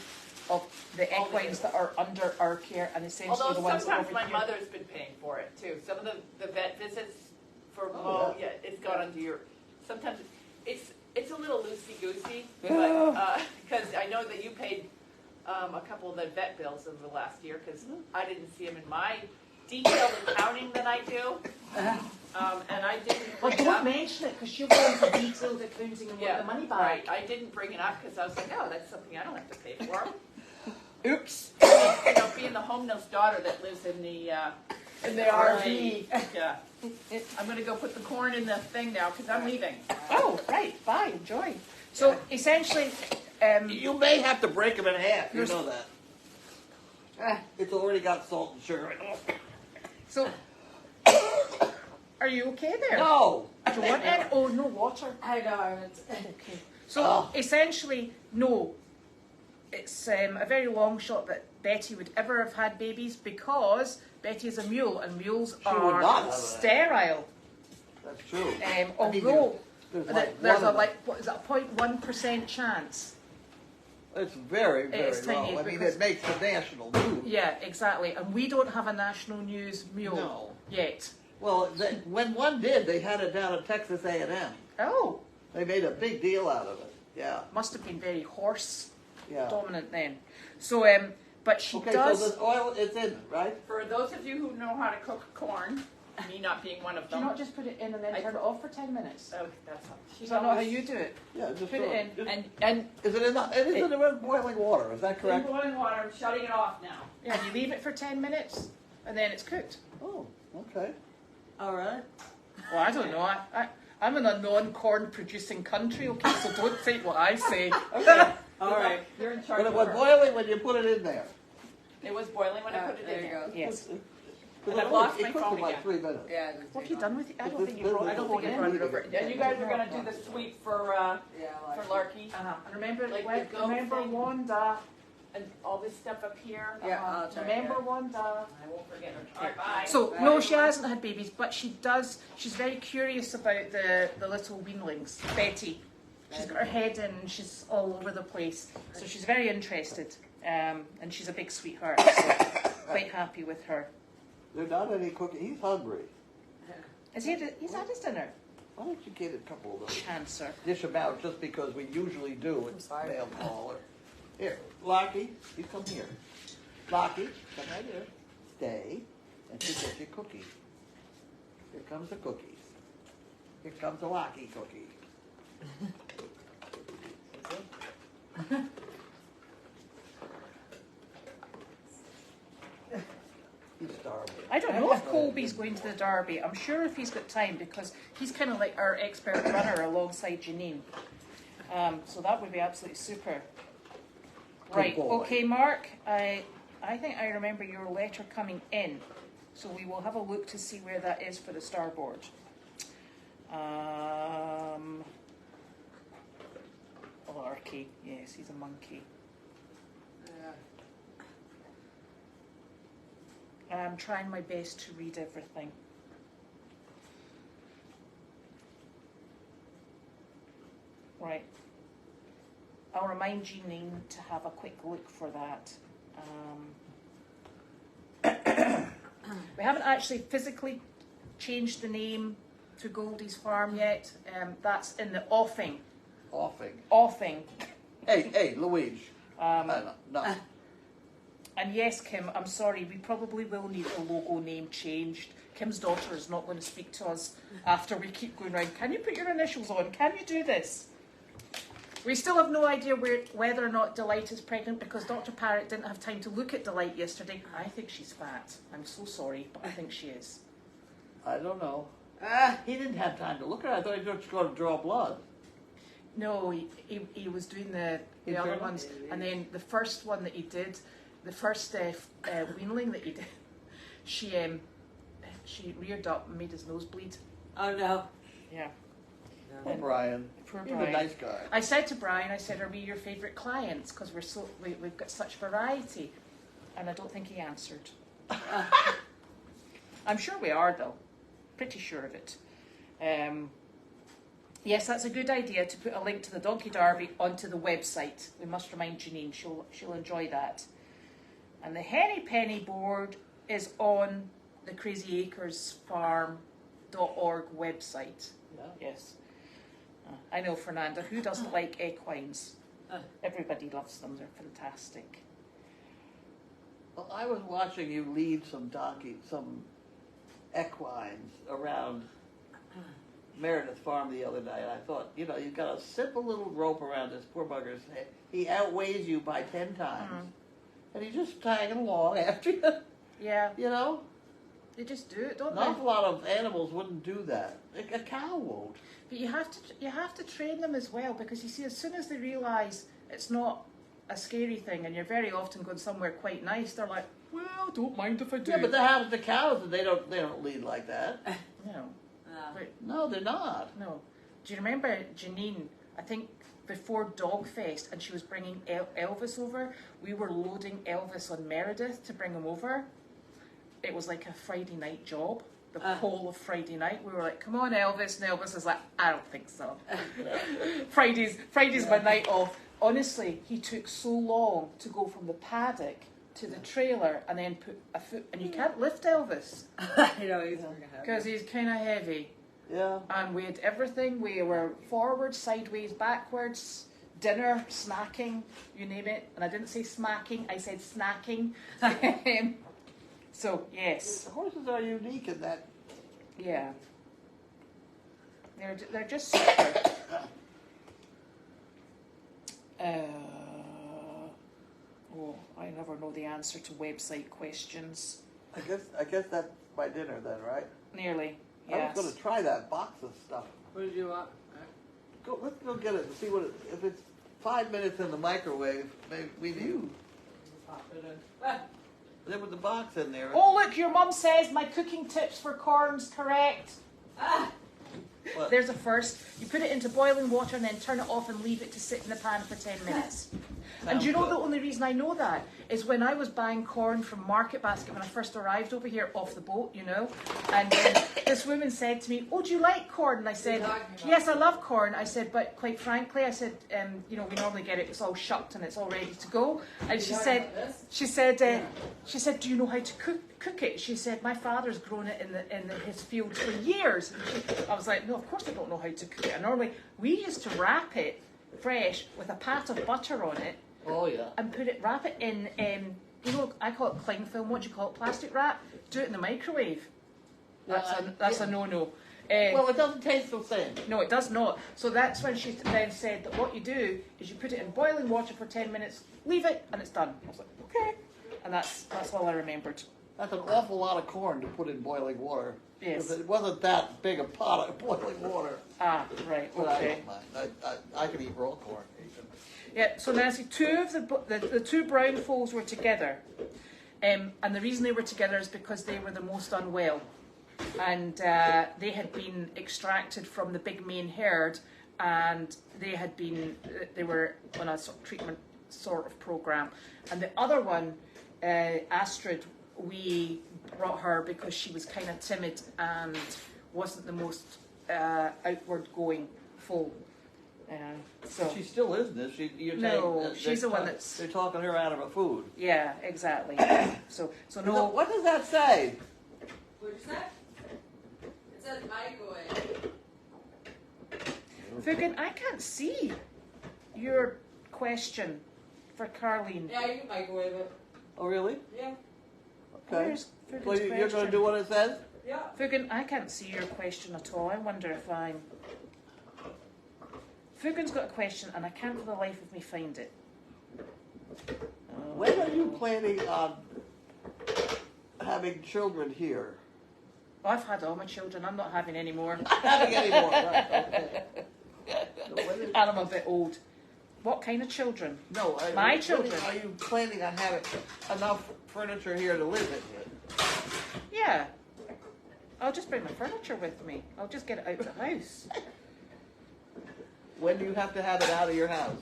of the All the equines that are under our care, and essentially Although the ones that are sometimes over my here. mother's been paying for it too. Some of the vet visits for Oh, yeah, it's gone under your. Sometimes it's a little loosey goosey, Oh. but because I know that you paid a couple of the vet bills over the last year because I didn't see them in my detailed accounting that I do, and I didn't Well, bring it don't up. mention it because you're going to detailed accounting and want the money back. Right. I didn't bring it up because I was like, oh, that's something I don't have to pay for. Oops. You know, being the home nurse daughter that lives in the RV. Yeah. I'm gonna go put the corn in the thing now because I'm leaving. Oh, right. Bye. Enjoy. So essentially, You may have to break them in half. You know that. It's already got salt and sugar in it. so are you okay there? No. Do you want any? Oh, no water. I know. It's, Okay. So Oh. essentially, no. It's a very long shot that Betty would ever have had babies because Betty is a mule and mules She would are not have that. sterile. That's true. Although there's one a what is it, a 0.1% chance. It's very, very It's tiny low. I mean, because- it makes the national news. Yeah, exactly. And we don't have a national news mule No. yet. Well, when one did, they had it down at Texas A&M. Oh, They made a big deal out of it. Yeah, must have been very horse yeah. dominant then. So, but she Okay, does. so the oil, it's in, right? For those of you who know how to cook corn, me not being one of Do you them. not just put it in and then I- turn it off for 10 minutes? Oh, that's not. Is that not how you do it? Yeah, just Put throw it in, just- and Is it in the, it is in the boiling water, is that In correct? boiling water, I'm shutting it off now. yeah, you leave it for 10 minutes, and then it's cooked. Oh, okay. All right. Well, I don't know. I'm in a non-corn producing country, okay, so don't take what I say. Okay. All right, you're in charge. When it was of her. boiling, when you put it in there. It was boiling when I put it there in you there. go. Yes. And I've lost my It cooked phone in like again. 3 minutes. Yeah. it does What have take you long. done with it? I don't This- think you this- brought this- I don't think you this- brought it this- over. Yeah, you guys are gonna do the sweep for Yeah, Larky And remember, Like like, the goat remember thing. Wanda. and all this stuff up here. Yeah, I'll check. Remember yeah. Wanda. I won't forget her. All right, bye. So no, she hasn't had babies, but she does. She's very curious about the little weanlings. Betty. She's got her head in. She's all over the place. So she's very interested, and she's a big sweetheart. So quite happy with her. There's not any cooking. He's hungry. Is he? He's had his dinner. Why don't you get a couple of those? Chancer. Dish them out just because we usually do. It's sorry. mail caller. Here, Lockie, you come here. Lockie, come right here. Stay, and you get your cookies. Here comes the cookies. Here comes the Lockie cookie. He's starving. I don't know if Colby's going to the Derby. I'm sure if he's got time because he's kind of like our expert runner alongside Janine. So that would be absolutely super. Right, boy. okay, Mark. I think I remember your letter coming in, so we will have a look to see where that is for the starboard. Larky, yes, he's a monkey. Yeah. I'm trying my best to read everything. Right. I'll remind Janine to have a quick look for that. We haven't actually physically changed the name to Goldie's Farm yet. That's in the offing. Offing. Offing. Hey, Louise. Um, No. And yes, Kim, I'm sorry, we probably will need the logo name changed. Kim's daughter is not going to speak to us after we keep going round. Can you put your initials on? Can you do this? We still have no idea whether or not Delight is pregnant because Dr. Parrott didn't have time to look at Delight yesterday. I think she's fat. I'm so sorry, but I think she is. I don't know. Ah, He didn't have time to look at it. I thought he was just going to draw blood. No, he was doing the other Internal? ones. And then the first one that he did, the first weanling that he did, she reared up and made his nose bleed. oh no. Yeah. Poor Brian. Poor He's Brian. a nice guy. I said to Brian, I said, are we your favourite clients? Because we've got such variety. And I don't think he answered. I'm sure we are, though. Pretty sure of it. Yes, that's a good idea to put a link to the Donkey Derby onto the website. We must remind Janine, she'll enjoy that. And the Henny Penny board is on the crazyacresfarm.org website. Yeah. Yes. I know, Fernanda, who doesn't like equines? Everybody loves them, they're fantastic. Well, I was watching you lead some equines around Meredith Farm the other night. I thought, you know, you've got a simple little rope around this poor bugger's head. He outweighs you by 10 times. And he's just tagging along after you. Yeah. You know? They just do it, don't Not they? a lot of animals wouldn't do that. A cow won't. But you have to train them as well, because you see, as soon as they realise it's not a scary thing, and you're very often going somewhere quite nice, they're like, well, don't mind if I do. Yeah, but that happens to cows, and they don't lead like that. No. But, No, they're not. no. Do you remember Janine, I think before Dogfest, and she was bringing Elvis over, we were loading Elvis on Meredith to bring him over. It was like a Friday night job, the whole of Friday night. We were like, come on, Elvis. And Elvis is like, I don't think so. Friday's my night off. Honestly, he took so long to go from the paddock to the trailer and then put a foot, and you can't lift Elvis I know, he's because he's kind of heavy. Yeah. And we had everything. We were forward, sideways, backwards, dinner, snacking, you name it. And I didn't say smacking, I said snacking. So, yes. The horses are unique in that. Yeah. They're just super. I never know the answer to website questions. I guess that's my dinner then, right? Nearly, I was yes. going to try that box of stuff. What did you want? Let's go get it and see if it's 5 minutes in the microwave, maybe you. Pop it in. There was the box in there. Oh, look, your mum says my cooking tips for corn's correct. What? There's a first. You put it into boiling water and then turn it off and leave it to sit in the pan for 10 minutes. And do you know good. the only reason I know that is when I was buying corn from Market Basket when I first arrived over here off the boat, you know, and this woman said to me, oh, do you like corn? And I said, yes, I love corn. I said, but quite frankly, I said, you know, we normally get it, it's all shucked and it's all ready to go. And she said, do you know how to cook it? She said, my father's grown it in his fields for years. I was like, no, of course I don't know how to cook it. And normally we used to wrap it fresh with a pat of butter on it. Oh, yeah. And wrap it in, you know, I call it cling film. What do you call it? Plastic wrap. Do it in the microwave. That's a no-no. Well, it doesn't taste the same. No, it does not. So that's when she then said that what you do is you put it in boiling water for 10 minutes, leave it, and it's done. I was like, okay. And that's all I remembered. That's an awful lot of corn to put in boiling water. Yes. It wasn't that big a pot of boiling water. Ah, right, But okay. I don't mind. I can eat raw corn. Yeah, so Nancy, two of the two brown foals were together. And the reason they were together is because they were the most unwell. And they had been extracted from the big main herd, and they were on a sort of treatment sort of program. And the other one, Astrid, we brought her because she was kind of timid and wasn't the most outward going foal. So She still isn't, is she? No, she's the one that's... They're talking her out of her food. Yeah, exactly. So no. What does that say? What'd you say? It says microwave. Fugan, I can't see your question for Carlene. Yeah, you can microwave it. Oh, really? Yeah. Okay. Where's Fugan's So you're going to question? do what it says? Yeah. Fugan, I can't see your question at all. I wonder if I'm... Fugan's got a question and I can't for the life of me find it. When are you planning on having children here? Oh, I've had all my children. I'm not having any more. Not having any more, right? Okay. So when is- And I'm a bit old. What kind of children? No, My when children. Are you planning on having enough furniture here to live in? Yeah. I'll just bring my furniture with me. I'll just get it out of the house. When do you have to have it out of your house?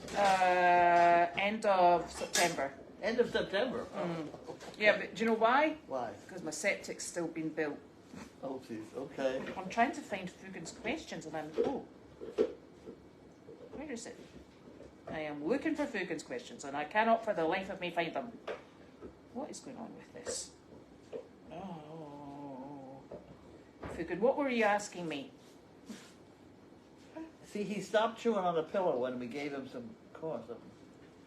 End of September. End of September. Oh, Yeah, but do you know why? why? Because my septic's still being built. Oh, jeez. Okay. I'm trying to find Fugan's questions and I'm, is it? I am looking for Fugan's questions, and I cannot for the life of me find them. What is going on with this? Oh. Fugan, what were you asking me? See, he stopped chewing on the pillow when we gave him some corn.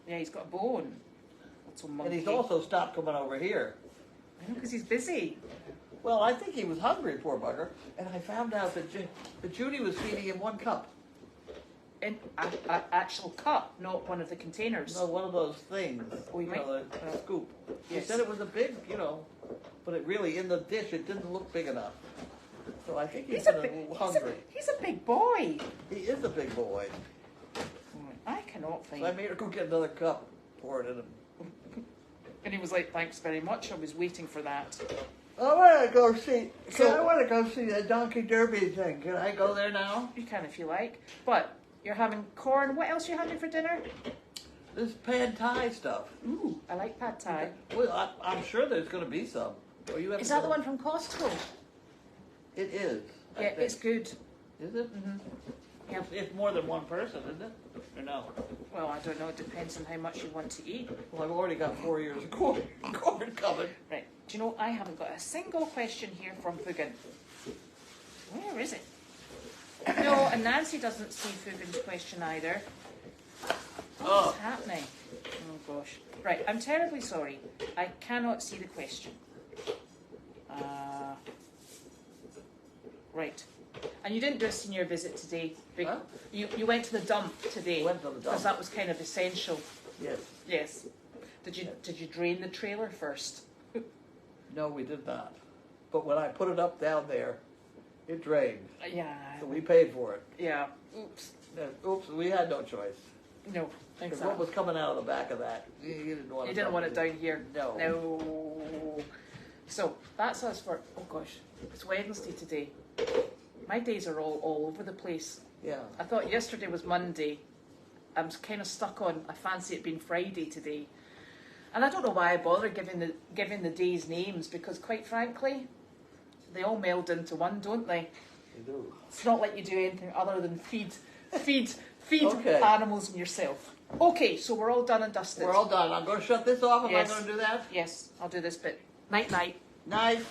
Yeah, he's got a bone. Little monkey. And he's also stopped coming over here. I know, because he's busy. Well, I think he was hungry, poor bugger. And I found out that Judy was feeding him 1 cup. In an actual cup, not one of the containers. No, one of those things. Oh, you might- the scoop. Yes. He said it was a big, but it really, in the dish, it didn't look big enough. So I think he's a little hungry. He's a big boy. He is a big boy. I cannot find So I made her go get another cup, pour it in him. And he was like, thanks very much, I was waiting for that. I want to go see. So- I want to go see the Donkey Derby thing. Can I go there now? You can if you like. But you're having corn. What else are you having for dinner? This pad thai stuff. Ooh, I like pad thai. Well, I'm sure there's going to be some. Or you have Is to that go- the one from Costco? It is. I Yeah, think. it's good. Is it? Mm-hmm. Yeah. It's more than one person, isn't it? Or no? Well, I don't know. It depends on how much you want to eat. Well, I've already got 4 years of corn coming. Right. Do you know, I haven't got a single question here from Fugan. Where is it? No, and Nancy doesn't see Fugan's question either. What's happening? Oh, gosh. Right, I'm terribly sorry. I cannot see the question. Right. And you didn't do a senior visit today. Huh? You went to the dump today. Went to the dump. Because that was kind of essential. Yes. Yes. Did you drain the trailer first? No, we did not. But when I put it up down there, it drained. Yeah. So we paid for it. Yeah. Oops. Oops, we had no choice. No. Because Exactly. what was coming out of the back of that, you didn't want it. You didn't want it down here. No. No. So that's us for. Oh gosh, it's Wednesday today. My days are all over the place. Yeah. I thought yesterday was Monday. I'm kind of stuck on. I fancy it being Friday today, and I don't know why I bother giving the days names, because quite frankly, they all meld into one, don't they? They do. It's not like you do anything other than feed Okay. animals and yourself. Okay, so we're all done and dusted. We're all done. I'm going to shut this off. Am Yes. I going to do that? Yes, I'll do this bit. Night night. Night.